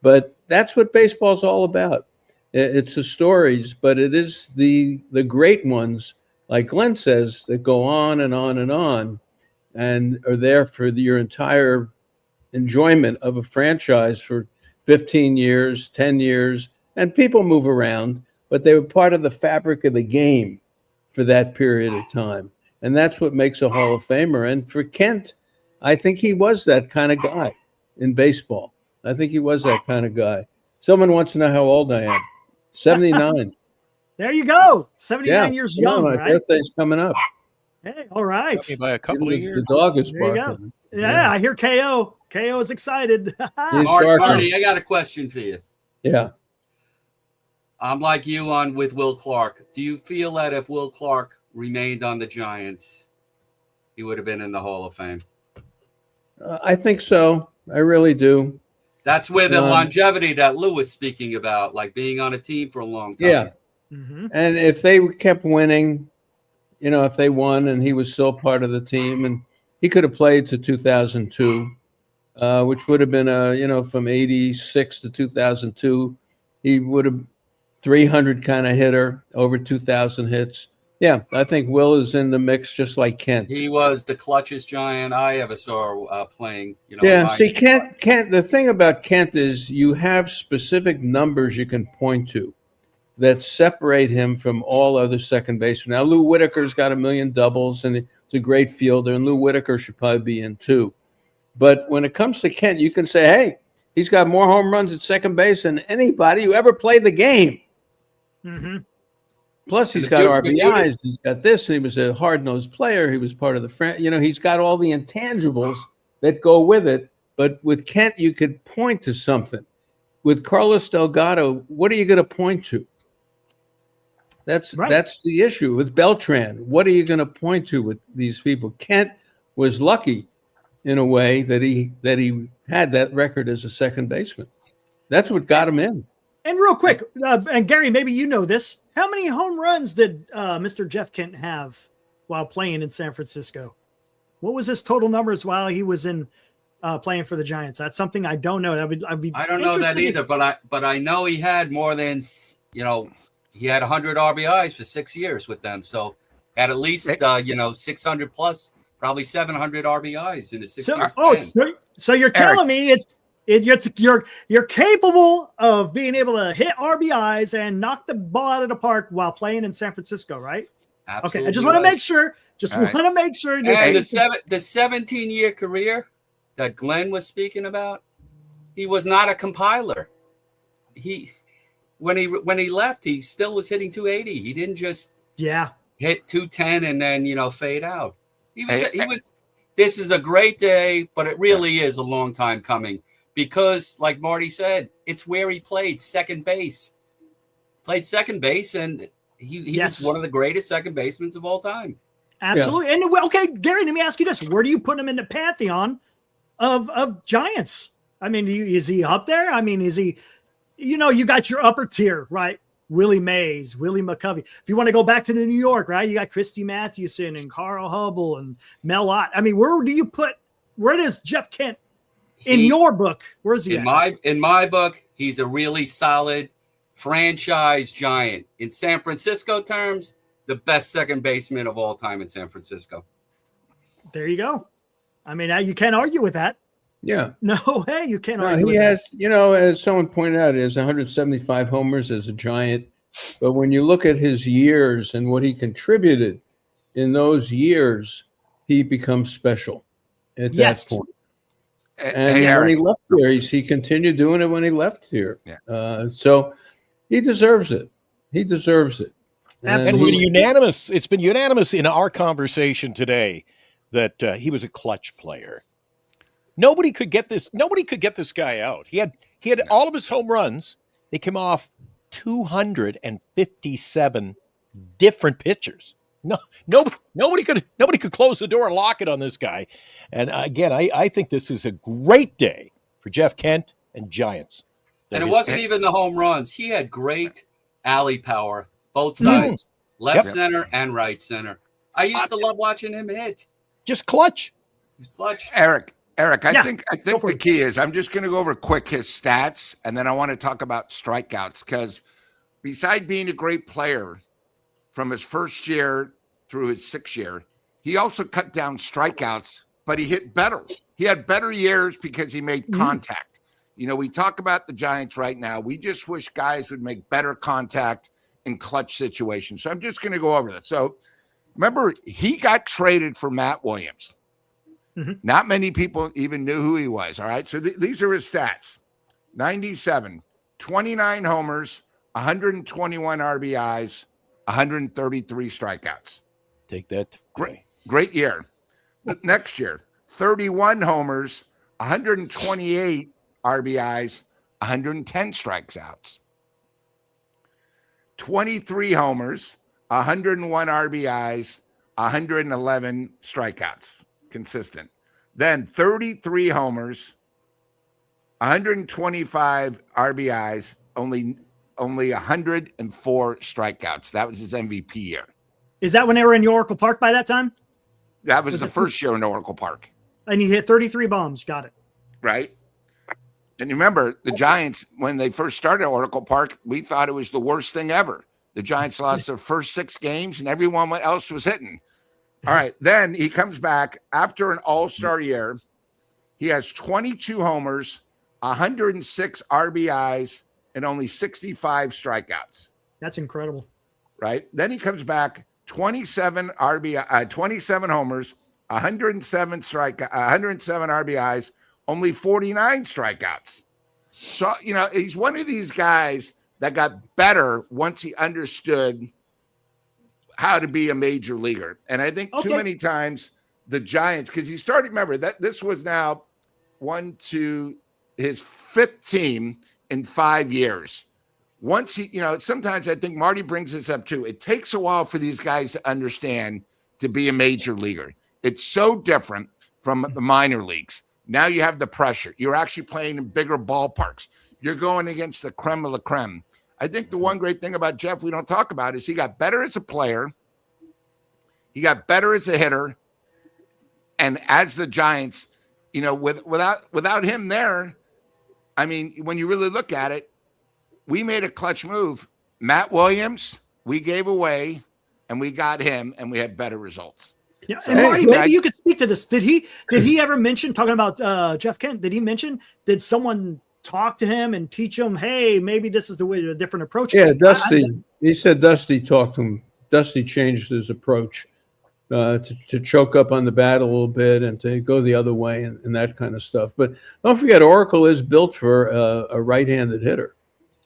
But that's what baseball's all about. It's the stories, but it is the great ones, like Glenn says, that go on and on and on and are there for your entire enjoyment of a franchise for 15 years, 10 years, and people move around, but they were part of the fabric of the game for that period of time. And that's what makes a Hall of Famer. And for Kent, I think he was that kind of guy in baseball. I think he was that kind of guy. Someone wants to know how old I am. 79. There you go. 79 years young, my right? birthday's coming up. Hey, all right. By a couple of years. The dog is There you go. barking. Yeah, I hear KO. KO is excited. He's barking. Marty, I got a question for you. Yeah. I'm like you with Will Clark. Do you feel that if Will Clark remained on the Giants, he would have been in the Hall of Fame? I think so. I really do. That's where the longevity that Lou was speaking about, like being on a team for a long time. Yeah. Mm-hmm. And if they kept winning, you know, if they won and he was still part of the team, and he could have played to 2002, which would have been from 86 to 2002, he would have 300 kind of hitter, over 2,000 hits. Yeah, I think Will is in the mix just like Kent. He was the clutchest Giant I ever saw playing. You know, yeah, see, Kent. The thing about Kent is you have specific numbers you can point to that separate him from all other second basemen. Now, Lou Whitaker's got 1 million doubles, and it's a great fielder, and Lou Whitaker should probably be in too. But when it comes to Kent, you can say, hey, he's got more home runs at second base than anybody who ever played the game. Mm-hmm. Plus, he's got RBIs. He's got this. He was a hard-nosed player. He was part of the he's got all the intangibles that go with it. But with Kent, you could point to something. With Carlos Delgado, what are you going to point to? That's the issue. With Beltran, what are you going to point to with these people? Kent was lucky in a way that he had that record as a second baseman. That's what got him in. And real quick, and Gary, maybe you know this. How many home runs did Mr. Jeff Kent have while playing in San Francisco? What was his total numbers while he was in playing for the Giants? That's something I don't know. I don't know that either, but I know he had more than, he had 100 RBIs for 6 years with them. So had at least 600 plus, probably 700 RBIs in the 6 years. So you're telling me you're capable of being able to hit RBIs and knock the ball out of the park while playing in San Francisco, right? Absolutely. Okay, I just want to make sure Just All right. want to make sure. And the 17-year career that Glenn was speaking about, he was not a compiler. When he left, he still was hitting 280. He didn't just hit 210 and then fade out. He was. This is a great day, but it really is a long time coming because, like Marty said, it's where he played second base. Played second base, and he was one of the greatest second basemen of all time. Absolutely. Yeah. And okay, Gary, let me ask you this: where do you put him in the pantheon of Giants? I mean, is he up there? I mean, is he? You got your upper tier, right? Willie Mays, Willie McCovey. If you want to go back to New York, right? You got Christy Mathewson and Carl Hubble and Mel Ott. I mean, where does Jeff Kent in your book? Where's he in my book, he's a really solid franchise Giant. In San Francisco terms, the best second baseman of all time in San Francisco. There you go. I mean, you can't argue with that. Yeah. No way you can't argue with he has, as someone pointed out, he has 175 homers as a Giant. But when you look at his years and what he contributed in those years, he becomes special at that point. And when he left here, he continued doing it when he left here. Yeah. So he deserves it. He deserves it. Absolutely. It's been unanimous in our conversation today that he was a clutch player. Nobody could get this guy out. He had all of his home runs. They came off 257 different pitchers. Nobody could close the door and lock it on this guy. And again, I think this is a great day for Jeff Kent and Giants. And it wasn't even the home runs. He had great alley power, both sides, left center and right center. I used to love watching him hit. Just clutch. He's clutch. Eric, I think the key is I'm just going to go over quick his stats, and then I want to talk about strikeouts because besides being a great player from his first year through his 6th year, he also cut down strikeouts, but he hit better. He had better years because he made contact. We talk about the Giants right now. We just wish guys would make better contact in clutch situations. So I'm just going to go over that. So remember, he got traded for Matt Williams. Not many people even knew who he was. All right. So these are his stats: 97, 29 homers, 121 RBIs, 133 strikeouts. Take that. Great year. Next year, 31 homers, 128 RBIs, 110 strikeouts. 23 homers, 101 RBIs, 111 strikeouts. Consistent. Then 33 homers, 125 RBIs, only 104 strikeouts. That was his MVP year. Is that when they were in Oracle Park by that time? That was the first year in Oracle Park. And he hit 33 bombs. Got it. Right. And remember, the Giants, when they first started Oracle Park, we thought it was the worst thing ever. The Giants lost their first 6 games and everyone else was hitting. All right. Then he comes back after an all-star year. He has 22 homers, 106 RBIs, and only 65 strikeouts. That's incredible. Right. Then he comes back 27 homers, 107 RBIs, only 49 strikeouts. So, he's one of these guys that got better once he understood how to be a major leaguer. And I think too many times the Giants, because he started, remember that this was now his 5th team in 5 years. Once he, sometimes I think Marty brings this up too. It takes a while for these guys to understand to be a major leaguer. It's so different from the minor leagues. Now you have the pressure. You're actually playing in bigger ballparks. You're going against the creme de la creme. I think the one great thing about Jeff we don't talk about is he got better as a player. He got better as a hitter. And as the Giants, without him there, I mean, when you really look at it, we made a clutch move. Matt Williams, we gave away, and we got him, and we had better results. Yeah, and Marty, maybe you could speak to this. Did he ever mention, talking about Jeff Kent, did someone talk to him and teach him, hey, maybe this is the way, a different approach? Yeah, Dusty. He said Dusty talked to him. Dusty changed his approach. to choke up on the bat a little bit and to go the other way and that kind of stuff. But don't forget, Oracle is built for a right-handed hitter.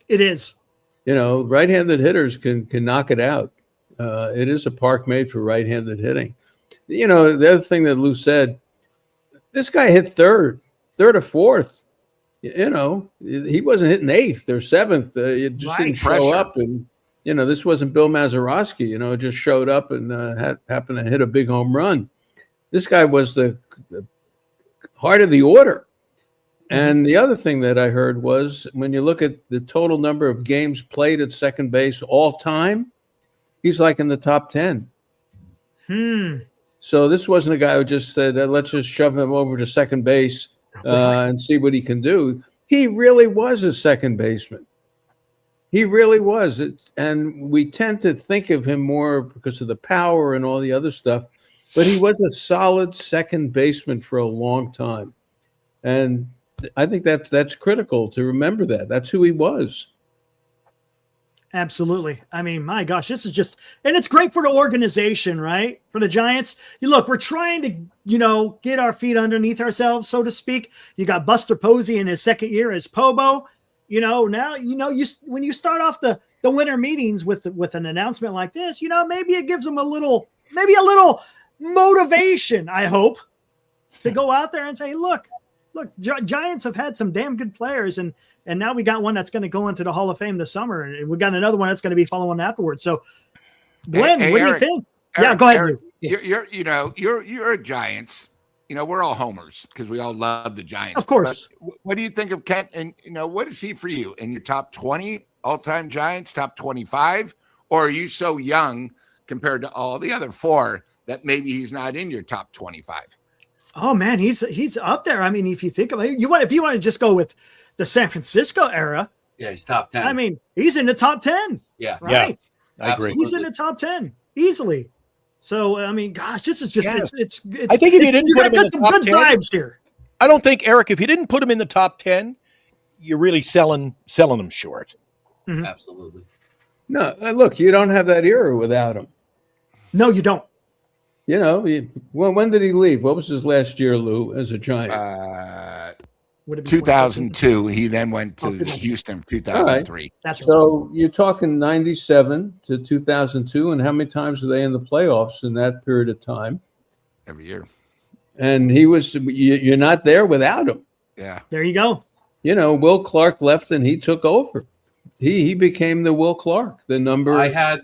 It is. You know, right-handed hitters can knock it out. It is a park made for right-handed hitting. You know, the other thing that Lou said, this guy hit third or fourth. You know, he wasn't hitting eighth or seventh. It just didn't show Pressure. up. And, you know, this wasn't Bill Mazeroski, you know, just showed up and happened to hit a big home run. This guy was the heart of the order. And the other thing that I heard was when you look at the total number of games played at second base all time, he's like in the top 10. So this wasn't a guy who just said, let's just shove him over to second base and see what he can do. He really was a second baseman. He really was. And we tend to think of him more because of the power and all the other stuff, but he was a solid second baseman for a long time. And I think that's critical to remember that. That's who he was. Absolutely. I mean, my gosh, this is just, and it's great for the organization, right? For the Giants. You look, we're trying to, you know, get our feet underneath ourselves, so to speak. You got Buster Posey in his second year as Pobo. You know, now, you know, when you start off the winter meetings with an announcement like this, you know, maybe it gives them maybe a little motivation, I hope, to go out there and say, look, Giants have had some damn good players, and now we got one that's going to go into the Hall of Fame this summer, and we got another one that's going to be following afterwards. So, Glenn, what do you think? Eric, go ahead. Eric, you're a Giants. You know, we're all homers because we all love the Giants. Of course. But what do you think of Kent? And, you know, what is he for you? In your top 20 all-time Giants, top 25? Or are you so young compared to all the other four that maybe he's not in your top 25? Oh, man, he's up there. I mean, if you think about it, if you want to just go with the San Francisco era. Yeah, he's top 10. I mean, he's in the top 10. Yeah. Right. Yeah, I agree. He's in the top 10 easily. So, I mean, gosh, this is just, it's I think if you didn't put him in got the some top good 10, vibes here. I don't think, Eric, if you didn't put him in the top 10, you're really selling him short. Mm-hmm. Absolutely. No, look, you don't have that era without him. No, you don't. You know, when did he leave? What was his last year, Lou, as a Giant? Would it be 2002. He then went to Houston for 2003. That's right. So you're talking 97 to 2002, and how many times were they in the playoffs in that period of time? Every year. And you're not there without him. Yeah. There you go. You know, Will Clark left and he took over. He became the Will Clark, the number. I had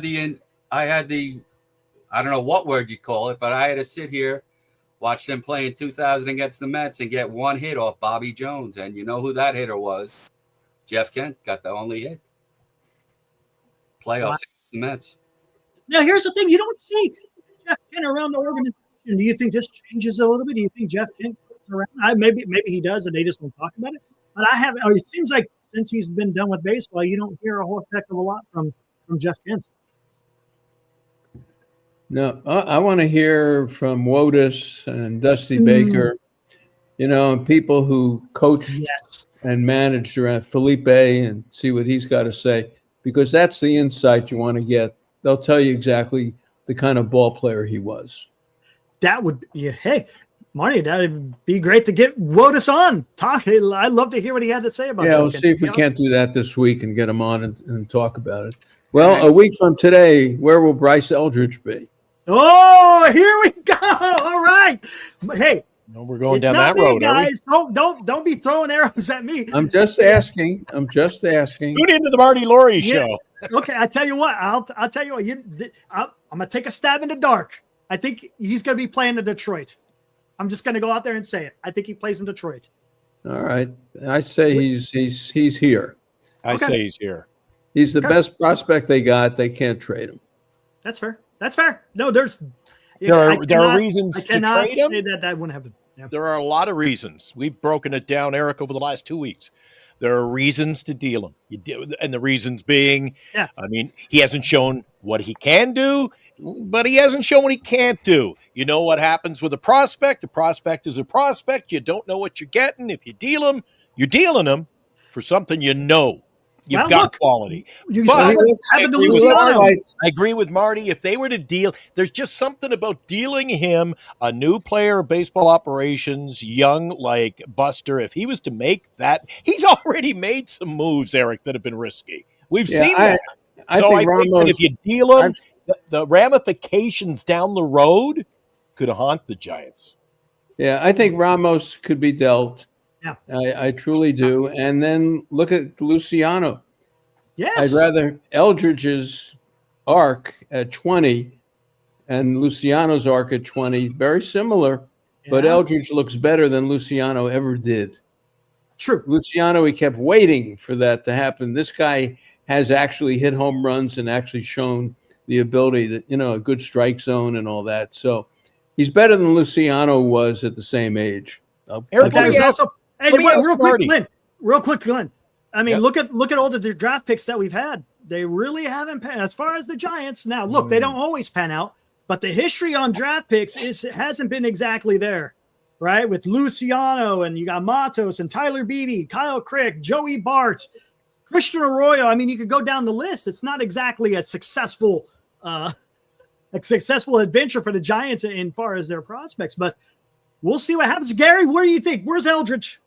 the I don't know what word you call it, but I had to sit here, watch them play in 2000 against the Mets and get one hit off Bobby Jones. And you know who that hitter was? Jeff Kent got the only hit. Playoffs against the Mets. Now, here's the thing. You don't see Jeff Kent around the organization. Do you think this changes a little bit? Do you think Jeff Kent comes around? Maybe he does, and they just don't talk about it. But it seems like since he's been done with baseball, you don't hear a whole heck of a lot from Jeff Kent. No, I want to hear from Wotus and Dusty Baker, you know, and people who coached and managed around Felipe and see what he's got to say, because that's the insight you want to get. They'll tell you exactly the kind of ball player he was. That would be, hey, Marty, that would be great to get Wotus on. I'd love to hear what he had to say about that. Yeah, we'll see if we can't do that this week and get him on and talk about it. Well, a week from today, where will Bryce Eldridge be? Oh, here we go. All right. Hey, no, we're going it's down not that road, guys. Don't be throwing arrows at me. I'm just asking. Tune into the Marty Laurie show. Okay, I tell you what. I'll tell you what. I'm gonna take a stab in the dark. I think he's gonna be playing in Detroit. I'm just gonna go out there and say it. I think he plays in Detroit. All right. I say he's here. I say he's here. He's the best prospect they got. They can't trade him. That's fair. That's fair. No, there are reasons to trade him. Say that wouldn't happen. Yeah. There are a lot of reasons. We've broken it down, Eric, over the last 2 weeks. There are reasons to deal him. And the reasons being, I mean, he hasn't shown what he can do, but he hasn't shown what he can't do. You know what happens with a prospect? A prospect is a prospect. You don't know what you're getting. If you deal him, you're dealing him for something you know. You've Well, got look, quality. You But saw what I happened to agree with Luciano. Marty. I agree with Marty. If they were to deal, there's just something about dealing him, a new player of baseball operations, young like Buster. If he was to make that, he's already made some moves, Eric, that have been risky. We've seen that. I So think I think that Ramos. if you deal him, the ramifications down the road could haunt the Giants. Yeah, I think Ramos could be dealt. Yeah. I truly do. And then look at Luciano. Yes. I'd rather Eldridge's arc at 20 and Luciano's arc at 20, very similar, but Yeah. Eldridge looks better than Luciano ever did. True. Luciano, he kept waiting for that to happen. This guy has actually hit home runs and actually shown the ability that, a good strike zone and all that. So he's better than Luciano was at the same age. Eric, But there's also, hey, let me ask real Marty. quick, Glenn. I mean, Yep. look at all the draft picks that we've had. They really haven't pan as far as the Giants. Now, look, they don't always pan out, but the history on draft picks hasn't been exactly there, right? With Luciano and you got Matos and Tyler Beatty, Kyle Crick, Joey Bart, Christian Arroyo. I mean, you could go down the list. It's not exactly a successful adventure for the Giants in far as their prospects, but we'll see what happens. Gary, where do you think? Where's Eldridge?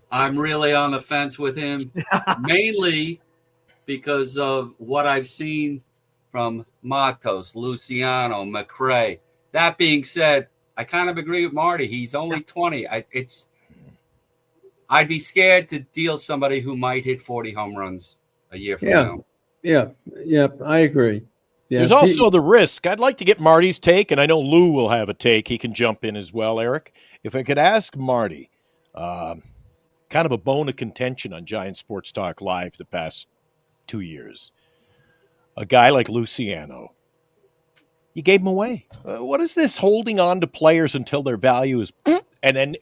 I'm really on the fence with him, mainly because of what I've seen from Matos, Luciano, McRae. That being said, I kind of agree with Marty. He's only 20. I'd be scared to deal somebody who might hit 40 home runs a year from now. Yeah, I agree. Yeah. There's also the risk. I'd like to get Marty's take, and I know Lou will have a take. He can jump in as well, Eric. If I could ask Marty, kind of a bone of contention on Giant Sports Talk Live the past 2 years. A guy like Luciano, you gave him away. What is this holding on to players until their value is, and then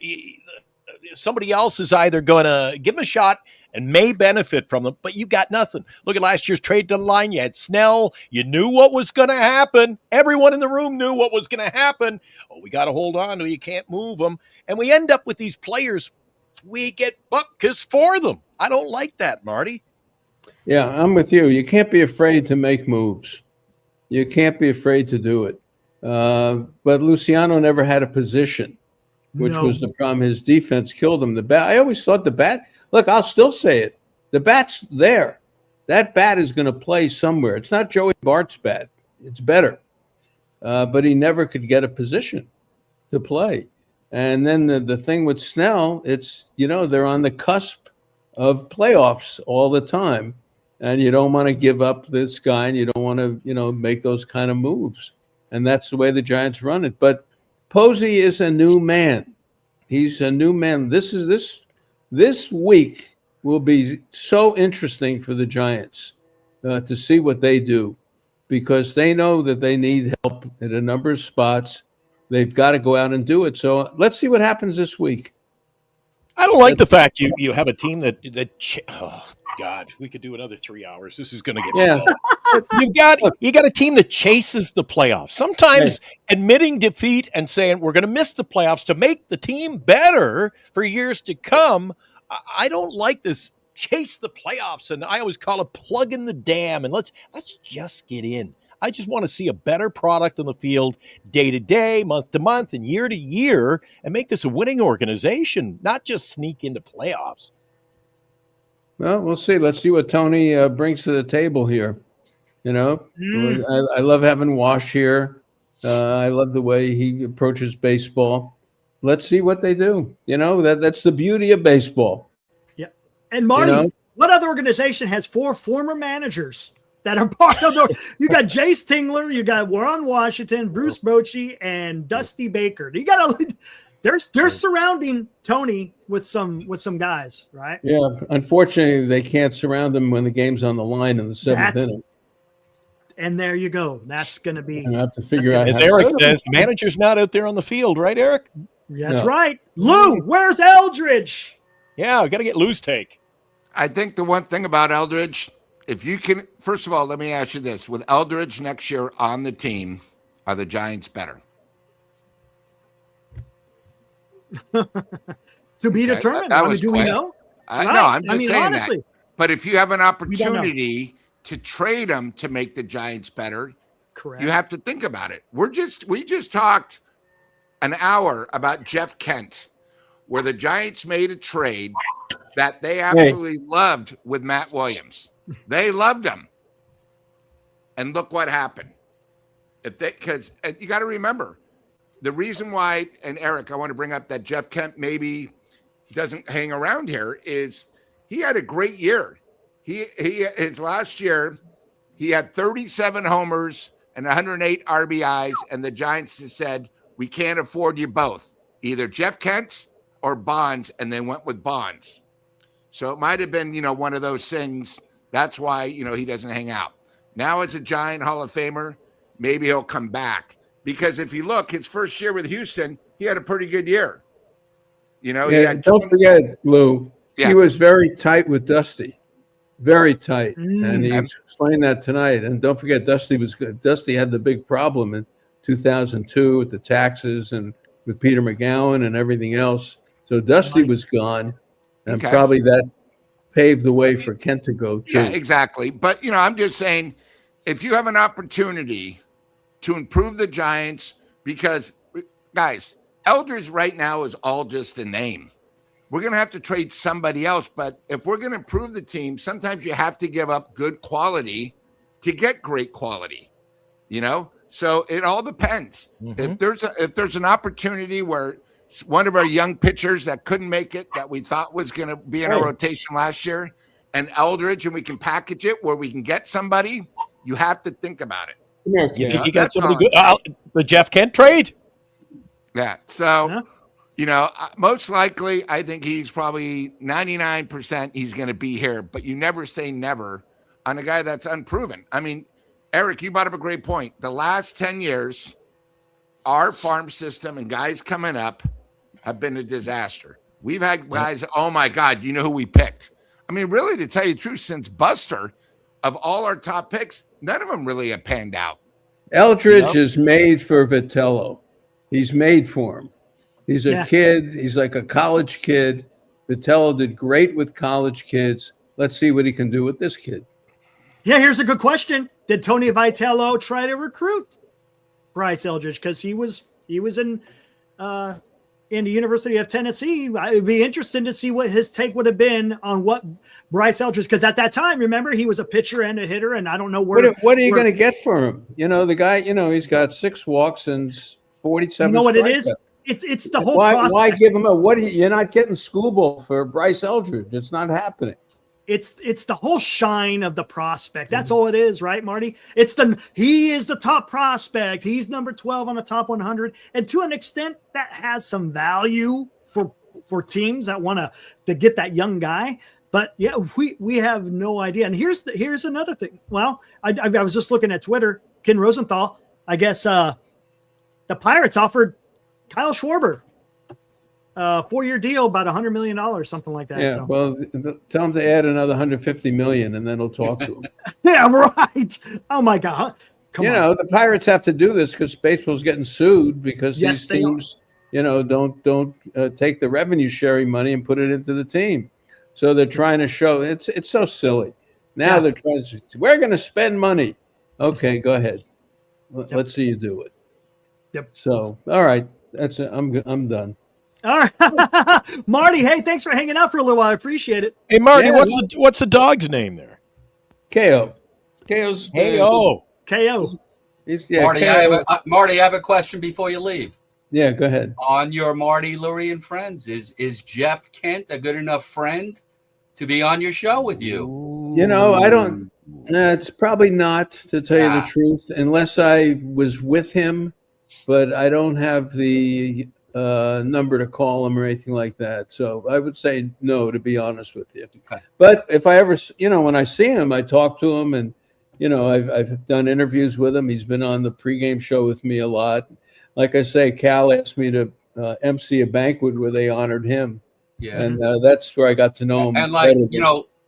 somebody else is either going to give him a shot and may benefit from them, but you got nothing. Look at last year's trade deadline. You had Snell. You knew what was going to happen. Everyone in the room knew what was going to happen. Oh, we got to hold on to. You can't move them. And we end up with these players. We get buckus for them. I don't like that, Marty. Yeah, I'm with you. You can't be afraid to make moves. You can't be afraid to do it. But Luciano never had a position, which was the problem. His defense killed him. The bat. I always thought the bat. Look, I'll still say it. The bat's there. That bat is going to play somewhere. It's not Joey Bart's bat. It's better. But he never could get a position to play. And then the thing with Snell, it's, they're on the cusp of playoffs all the time. And you don't want to give up this guy, and you don't want to, make those kind of moves. And that's the way the Giants run it. But Posey is a new man. He's a new man. This week will be so interesting for the Giants to see what they do, because they know that they need help at a number of spots. They've got to go out and do it. So let's see what happens this week. I don't like the fact you have a team that oh God, we could do another 3 hours. This is going to get slow. You got a team that chases the playoffs. Sometimes admitting defeat and saying we're going to miss the playoffs to make the team better for years to come. I don't like this chase the playoffs, and I always call it plug in the dam and let's just get in. I just want to see a better product on the field day to day, month to month, and year to year, and make this a winning organization, not just sneak into playoffs. Well, we'll see. Let's see what Tony brings to the table here. I love having Wash here. I love the way he approaches baseball. Let's see what they do. That's the beauty of baseball. Yeah. And Marty, what other organization has 4 former managers that are part of the? You got Jace Tingler, you got Warren Washington, Bruce Bochy, and Dusty Baker. You got they're surrounding Tony with some guys, right? Yeah. Unfortunately, they can't surround him when the game's on the line in the 7th inning. And there you go. That's going to be. I have to figure out. As Eric says, the manager's not out there on the field, right, Eric? That's right. Lou, where's Eldridge? Yeah, we got to get Lou's take. I think the one thing about Eldridge, if you can, first of all, let me ask you this. With Eldridge next year on the team, are the Giants better? To be determined. That was do we quick. know? No, I'm just saying honestly, But if you have an don't know. opportunity to trade him to make the Giants better, Correct. you have to think about it. We just talked an hour about Jeff Kent, where the Giants made a trade that they absolutely loved with Matt Williams. They loved him. And look what happened. Because you got to remember, the reason why, and Eric, I want to bring up that Jeff Kent maybe doesn't hang around here, is he had a great year. His last year, he had 37 homers and 108 RBIs, and the Giants just said, we can't afford you both, either Jeff Kent or Bonds, and they went with Bonds. So it might have been, one of those things. That's why, he doesn't hang out. Now as a Giant Hall of Famer, maybe he'll come back. Because if you look, his first year with Houston, he had a pretty good year. Don't forget, Lou, he was very tight with Dusty. Very tight. And he explained that tonight. And don't forget, Dusty was good. Dusty had the big problem in 2002 with the taxes and with Peter McGowan and everything else. So Dusty was gone. And probably that paved the way for Kent to go, too. Yeah, exactly. But, I'm just saying, if you have an opportunity to improve the Giants, because, guys, Eldridge right now is all just a name. We're going to have to trade somebody else. But if we're going to improve the team, sometimes you have to give up good quality to get great quality, So it all depends. Mm-hmm. If there's an opportunity where one of our young pitchers that couldn't make it, that we thought was going to be in a rotation last year, and Eldridge, and we can package it where we can get somebody, you have to think about it. You got somebody good. The Jeff Kent trade? Yeah. So, most likely, I think he's probably 99% he's going to be here, but you never say never on a guy that's unproven. I mean, Eric, you brought up a great point. The last 10 years, our farm system and guys coming up have been a disaster. We've had guys, oh my God, you know who we picked? I mean, really, to tell you the truth, since Buster, of all our top picks, none of them really have panned out. Eldridge is made for Vitello. He's made for him. He's a kid. He's like a college kid. Vitello did great with college kids. Let's see what he can do with this kid. Yeah, here's a good question. Did Tony Vitello try to recruit Bryce Eldridge? Because he was in the University of Tennessee. It'd be interesting to see what his take would have been on what Bryce Eldridge, because at that time, remember, he was a pitcher and a hitter, and I don't know where. What are you going to get for him? The guy, he's got 6 walks and 47. You know what it is? It's the whole process. Why give him you're not getting schoolball for Bryce Eldridge. It's not happening. It's the whole shine of the prospect. That's all it is, right, Marty? He is the top prospect. He's number 12 on the top 100. And to an extent, that has some value for teams that want to get that young guy. But yeah, we have no idea. And here's another thing. Well, I was just looking at Twitter. Ken Rosenthal, I guess the Pirates offered Kyle Schwarber 4-year deal, about $100 million, something like that. Yeah, so. well, tell him to add another $150 million, and then he'll talk to him. Yeah, right. Oh my God, come on. The Pirates have to do this because baseball's getting sued because these teams, don't take the revenue sharing money and put it into the team. So they're trying to show it's so silly. Now they're trying to. We're going to spend money. Okay, go ahead. Let's see you do it. Yep. So all right, that's it. I'm done. All right, Marty. Hey, thanks for hanging out for a little while. I appreciate it. Hey, Marty, what's the dog's name there? KO. KO's. KO. KO. Marty, KO. Marty, I have a question before you leave. Yeah, go ahead. On your Marty, Lurie, and Friends, is Jeff Kent a good enough friend to be on your show with you? I don't. It's probably not, to tell you the truth, unless I was with him. But I don't have the number to call him or anything like that. So I would say no, to be honest with you. Okay. But if I ever, when I see him, I talk to him, and I've done interviews with him. He's been on the pregame show with me a lot. Like I say, Cal asked me to MC a banquet where they honored him. Yeah. And that's where I got to know him. And like,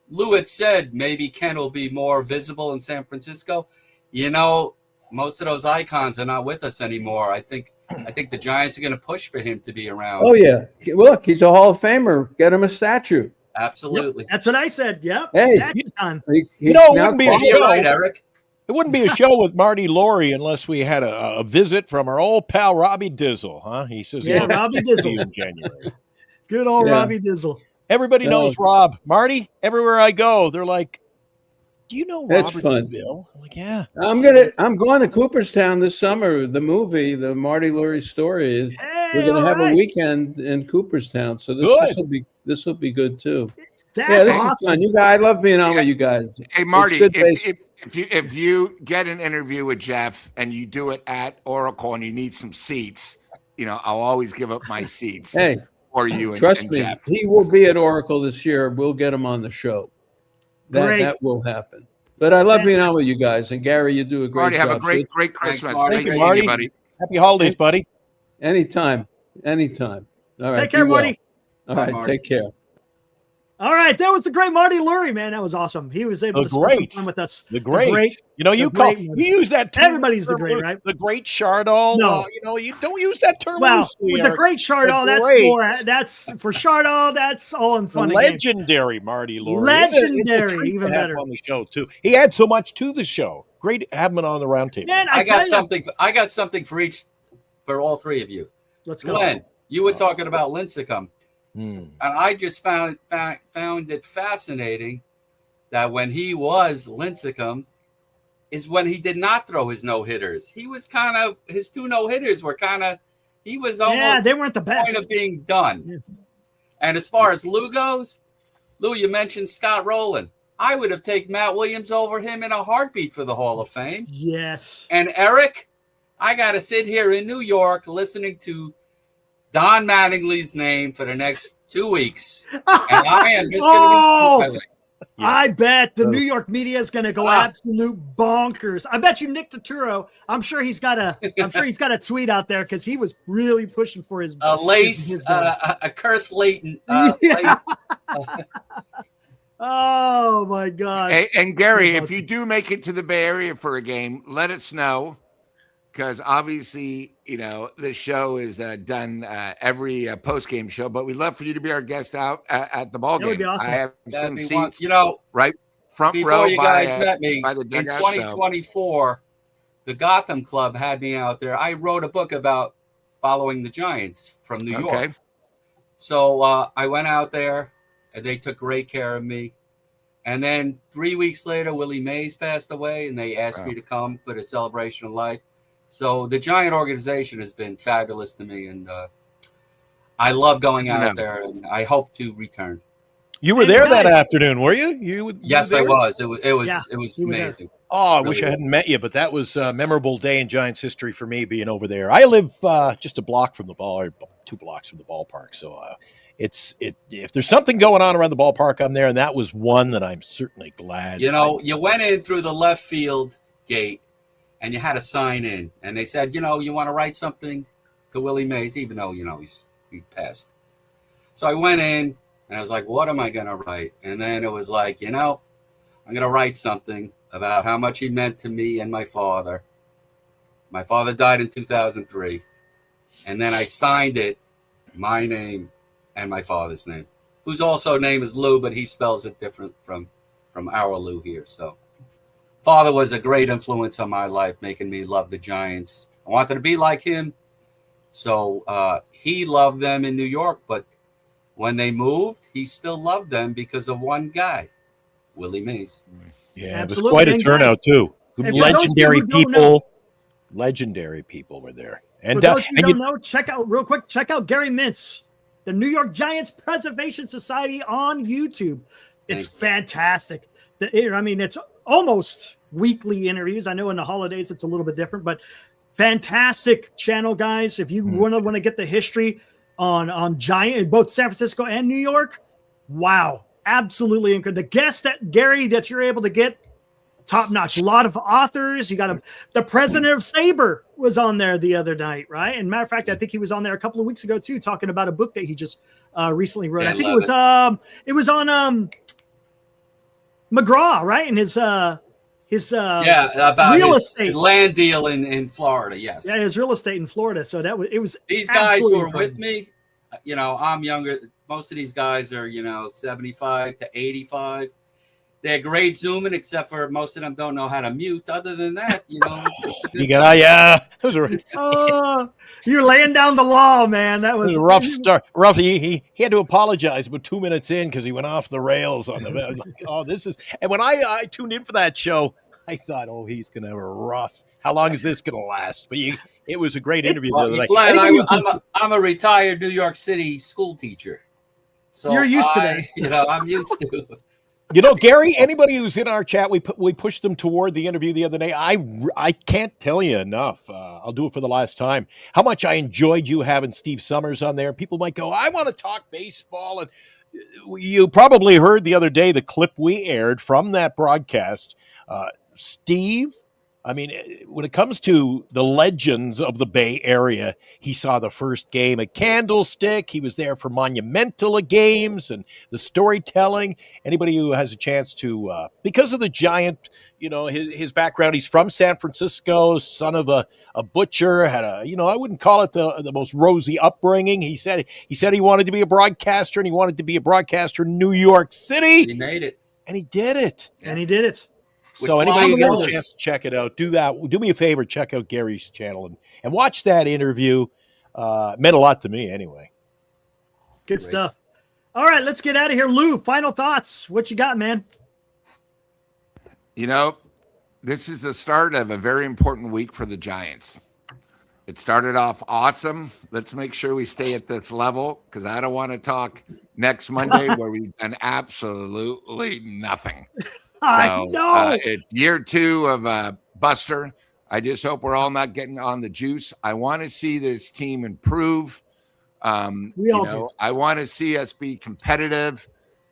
Lou had said, maybe Ken will be more visible in San Francisco. Most of those icons are not with us anymore. I think the Giants are going to push for him to be around. Oh, yeah. Look, he's a Hall of Famer. Get him a statue. Absolutely. Yep, that's what I said. Yep. Hey, Statue time. He- You know, it now wouldn't be a qualified. You're show. right, Eric. It wouldn't be a show with Marty Laurie unless we had a visit from our old pal Robbie Dizzle, huh? He says, Yeah, Robbie Dizzle. in January. Good old Yeah. Robbie Dizzle. Everybody No. knows Rob. Marty, everywhere I go, they're like, do you know That's Robert fun. DeVille? I'm like, yeah. I'm going to Cooperstown this summer. The movie, the Marty Laurie story is. Hey, We're going to have all right. a weekend in Cooperstown, so Good. this will be good too. That's Yeah, this is awesome. fun. You guys, I love being on with you guys. Hey, Marty, It's good if you get an interview with Jeff and you do it at Oracle and you need some seats, I'll always give up my seats Hey, for you and, trust and me, Jeff. he will be at Oracle this year. We'll get him on the show. Great. That will happen. But I love being on with you guys, and Gary, you do a great Marty, job. have a great So Christmas. Marty. Great Thank you, seeing Marty. you, buddy. Happy holidays, buddy. anytime. All right, Take care, be well. Marty. All Bye, right, Marty. take care. All right, that was the great Marty Lurie, man. That was awesome. He was able The to spend some great. time with us. The great. The great. You use that term. Everybody's the great, right? The great Chardol. No. You don't use that term. Well, loosely, with the Eric. great Chardol, that's great. more. That's for Chardol. That's all in The fun and games. legendary Marty Laurie. Legendary, It's a treat even to have better. him on the show too. He had so much to the show. Great to have him on the round table. Man, I tell got you- something. I got something for all three of you. Let's go. Glenn, you were talking about Lincecum, Hmm. and I just found it fascinating that when he was Lincecum, is when he did not throw his no hitters. He was his two no hitters were he was almost Yeah, they weren't the point best. of being done. Yeah. And as far as Lou goes, Lou, you mentioned Scott Rowland. I would have taken Matt Williams over him in a heartbeat for the Hall of Fame. Yes. And Eric, I got to sit here in New York listening to Don Mattingly's name for the next 2 weeks. And I am just going to be smiling. Yeah. I bet the New York media is going to go Ah. absolute bonkers. I bet you Nick Turturro. I'm sure he's got a tweet out there because he was really pushing for his his guy. A curse Leighton. Yeah. Oh my God! Hey, and Gary, if you do make it to the Bay Area for a game, let us know. Because obviously, the show is done every post-game show, but we'd love for you to be our guest out at the ball That game. would be awesome. I have That'd some be seats, one- right front before row you guys met me by the in dugout. So, 2024, the Gotham Club had me out there. I wrote a book about following the Giants from New York. okay. So I went out there, and they took great care of me. And then 3 weeks later, Willie Mays passed away, and they asked me to come for the celebration of life. So the Giant organization has been fabulous to me, and I love going out there, and I hope to return. You were Hey, there that guys. afternoon, were you? You Yes, were I there? was. It was Yeah, he was there. amazing. Oh, I wish I hadn't met you, but that was a memorable day in Giants history for me being over there. I live just a block from the ball, or 2 blocks from the ballpark. So if there's something going on around the ballpark, I'm there, and that was one that I'm certainly glad. You went in through the left field gate, and you had to sign in. And they said, you want to write something to Willie Mays, even though, he passed. So I went in, and I was like, what am I going to write? And then it was like, I'm going to write something about how much he meant to me and my father. My father died in 2003. And then I signed it, my name and my father's name, whose also name is Lou, but he spells it different from our Lou here. So father was a great influence on my life, making me love the Giants. I wanted to be like him. So he loved them in New York, but when they moved, he still loved them because of one guy, Willie Mays. Yeah, Absolutely. it was quite a And turnout too. and for those Legendary people who don't people. Legendary people were there. And, For those who and don't know, check out Gary Mintz, the New York Giants Preservation Society on YouTube. It's fantastic. It's almost weekly interviews. I know in the holidays it's a little bit different, but fantastic channel, guys. If you want to get the history on Giant, both San Francisco and New York, wow, absolutely incredible. The guests that you're able to get, top notch. A lot of authors. You got the president of Sabre was on there the other night, right? And matter of fact, I think he was on there a couple of weeks ago too, talking about a book that he just recently wrote. Yeah, I think it was on McGraw, right? And his about real his estate land deal in Florida. Yes. his real estate in Florida. So it was These guys who absolutely are with incredible. me, I'm younger Most of these guys are, 75 to 85. They're great zooming, except for most of them don't know how to mute. Other than that, it's a good You got, yeah, it was a Oh, you're laying down the law, man. That It was was a rough start. Rough. He had to apologize about 2 minutes in because he went off the rails on the. Oh, this is. And when I tuned in for that show, I thought, oh, he's gonna have a rough. How long is this gonna last? But it was a great interview the other night. Glenn, I'm a retired New York City school teacher, so You're used to that. I'm used to. Gary, anybody who's in our chat, we pushed them toward the interview the other day. I can't tell you enough. I'll do it for the last time. How much I enjoyed you having Steve Summers on there. People might go, I want to talk baseball. And you probably heard the other day the clip we aired from that broadcast. Steve, I mean, when it comes to the legends of the Bay Area, he saw the first game at Candlestick. He was there for monumental games and the storytelling. Anybody who has a chance to, because of the Giant, his background, he's from San Francisco, son of a butcher, had I wouldn't call it the most rosy upbringing. He said he wanted to be a broadcaster, and he wanted to be a broadcaster in New York City. He made it. And he did it. And he did it. So anybody who gets a chance to check it out, do that. Do me a favor, check out Gary's channel and watch that interview. It meant a lot to me anyway. Good stuff. All right, let's get out of here. Lou, final thoughts. What you got, man? This is the start of a very important week for the Giants. It started off awesome. Let's make sure we stay at this level, because I don't want to talk next Monday where we've done absolutely nothing. I know. It's year 2 of Buster. I just hope we're all not getting on the juice. I want to see this team improve. We all do. I want to see us be competitive,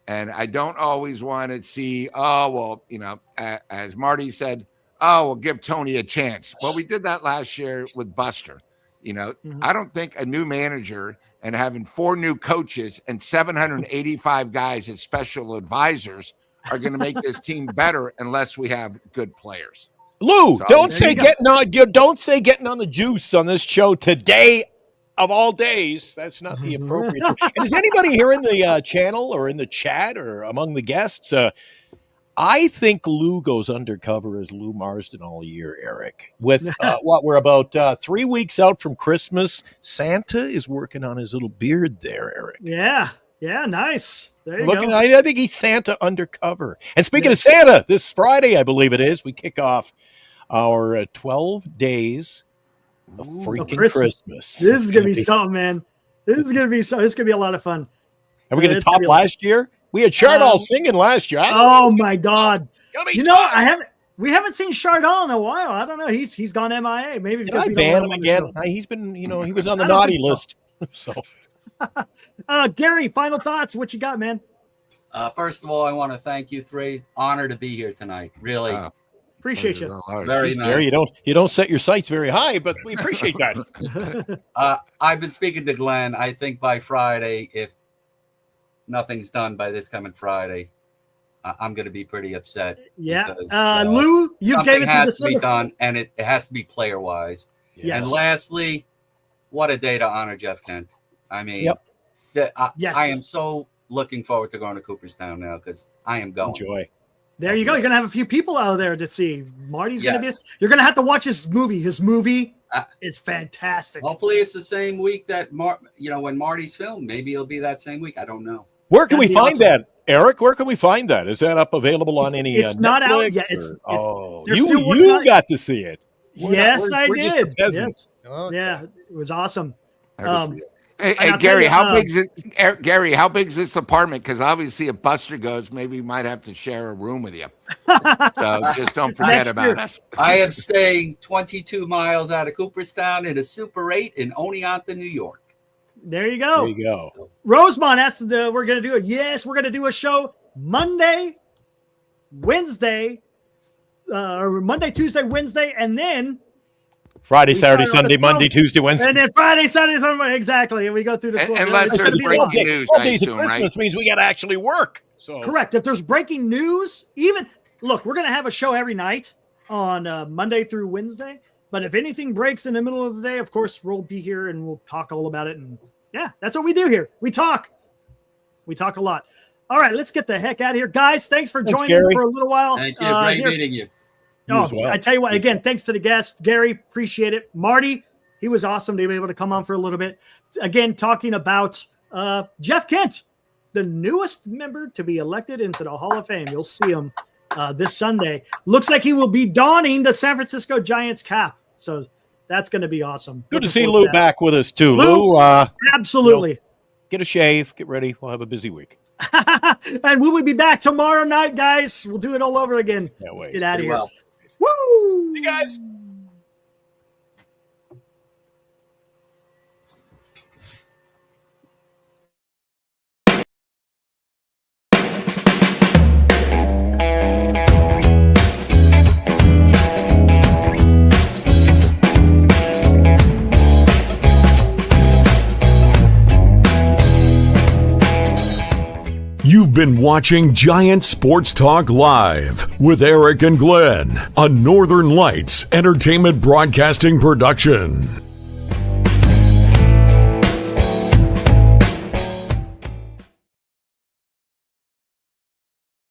and I don't always want to see, as Marty said, we'll give Tony a chance. Well, we did that last year with Buster. I don't think a new manager and having 4 new coaches and 785 guys as special advisors are going to make this team better unless we have good players. Lou, So, don't say getting on the juice on this show today of all days. That's not the appropriate term. And is anybody here in the channel or in the chat or among the guests? I think Lou goes undercover as Lou Marsden all year, Eric. With we're about 3 weeks out from Christmas. Santa is working on his little beard there, Eric. Yeah, nice. There you go. I think he's Santa undercover. And speaking of Santa, this Friday, I believe it is, we kick off our 12 days of freaking Christmas. This is going to be something, man. This is going to be a lot of fun. Are we going to top last year? We had Chardall singing last year. Oh my God! We haven't seen Chardall in a while. I don't know. He's gone MIA. Maybe because we ban him again. He's been, he was on the naughty list. So, Gary, final thoughts. What you got, man? First of all, I want to thank you 3. Honor to be here tonight. Really. Appreciate you. Very nice. Gary, you don't set your sights very high, but we appreciate that. I've been speaking to Glenn. I think by Friday, if nothing's done by this coming Friday, I'm going to be pretty upset. Yeah. Because, Lou, you gave it has to be done, and it has to be player-wise. Yes. And lastly, what a day to honor Jeff Kent. I mean, I am so looking forward to going to Cooperstown now, because I am going. Enjoy. There you go. You're going to have a few people out there to see. Marty's going to be. You're going to have to watch his movie. His movie is fantastic. Hopefully, it's the same week that when Marty's filmed. Maybe it'll be that same week. I don't know. Where can we find that, Eric? Where can we find that? Is that available on any? It's not Netflix, out yet. You got to see it. Yes, I we're did. Just the peasants. Yes. Okay. Yeah, it was awesome. Hey, Gary, how big is it? Gary, how big is this apartment? Because obviously, if Buster goes, maybe we might have to share a room with you. So just don't forget about us. I am staying 22 miles out of Cooperstown in a Super 8 in Oneonta, New York. There you go. There you go. Rosemont, we're going to do it. Yes, we're going to do a show Monday, Wednesday, or Monday, Tuesday, Wednesday, and then Friday, Saturday, Sunday, Monday, Tuesday, Wednesday. And then Friday, Saturday, Sunday, exactly. And we go through the 12 unless there's breaking news, I assume, right? Christmas means we got to actually work. So correct. If there's breaking news, look, we're going to have a show every night on Monday through Wednesday. But if anything breaks in the middle of the day, of course, we'll be here and we'll talk all about it. And yeah, that's what we do here. We talk. We talk a lot. All right, let's get the heck out of here. Guys, thanks for joining Gary. for a little while. Thank you. Great meeting you. You Oh, as well. I tell you what, again, thanks to the guests. Gary, appreciate it. Marty, he was awesome to be able to come on for a little bit. Again, talking about Jeff Kent, the newest member to be elected into the Hall of Fame. You'll see him this Sunday. Looks like he will be donning the San Francisco Giants cap. So that's going to be awesome. Good to Looking see forward Lou that. back with us too. Lou, Lou, Absolutely. get a shave, get ready. We'll have a busy week. And we will be back tomorrow night, guys. We'll do it all over again. Can't Let's wait. get out of Be here. well. Woo! Hey guys. You've been watching Giant Sports Talk Live with Eric and Glenn, a Northern Lights Entertainment Broadcasting production.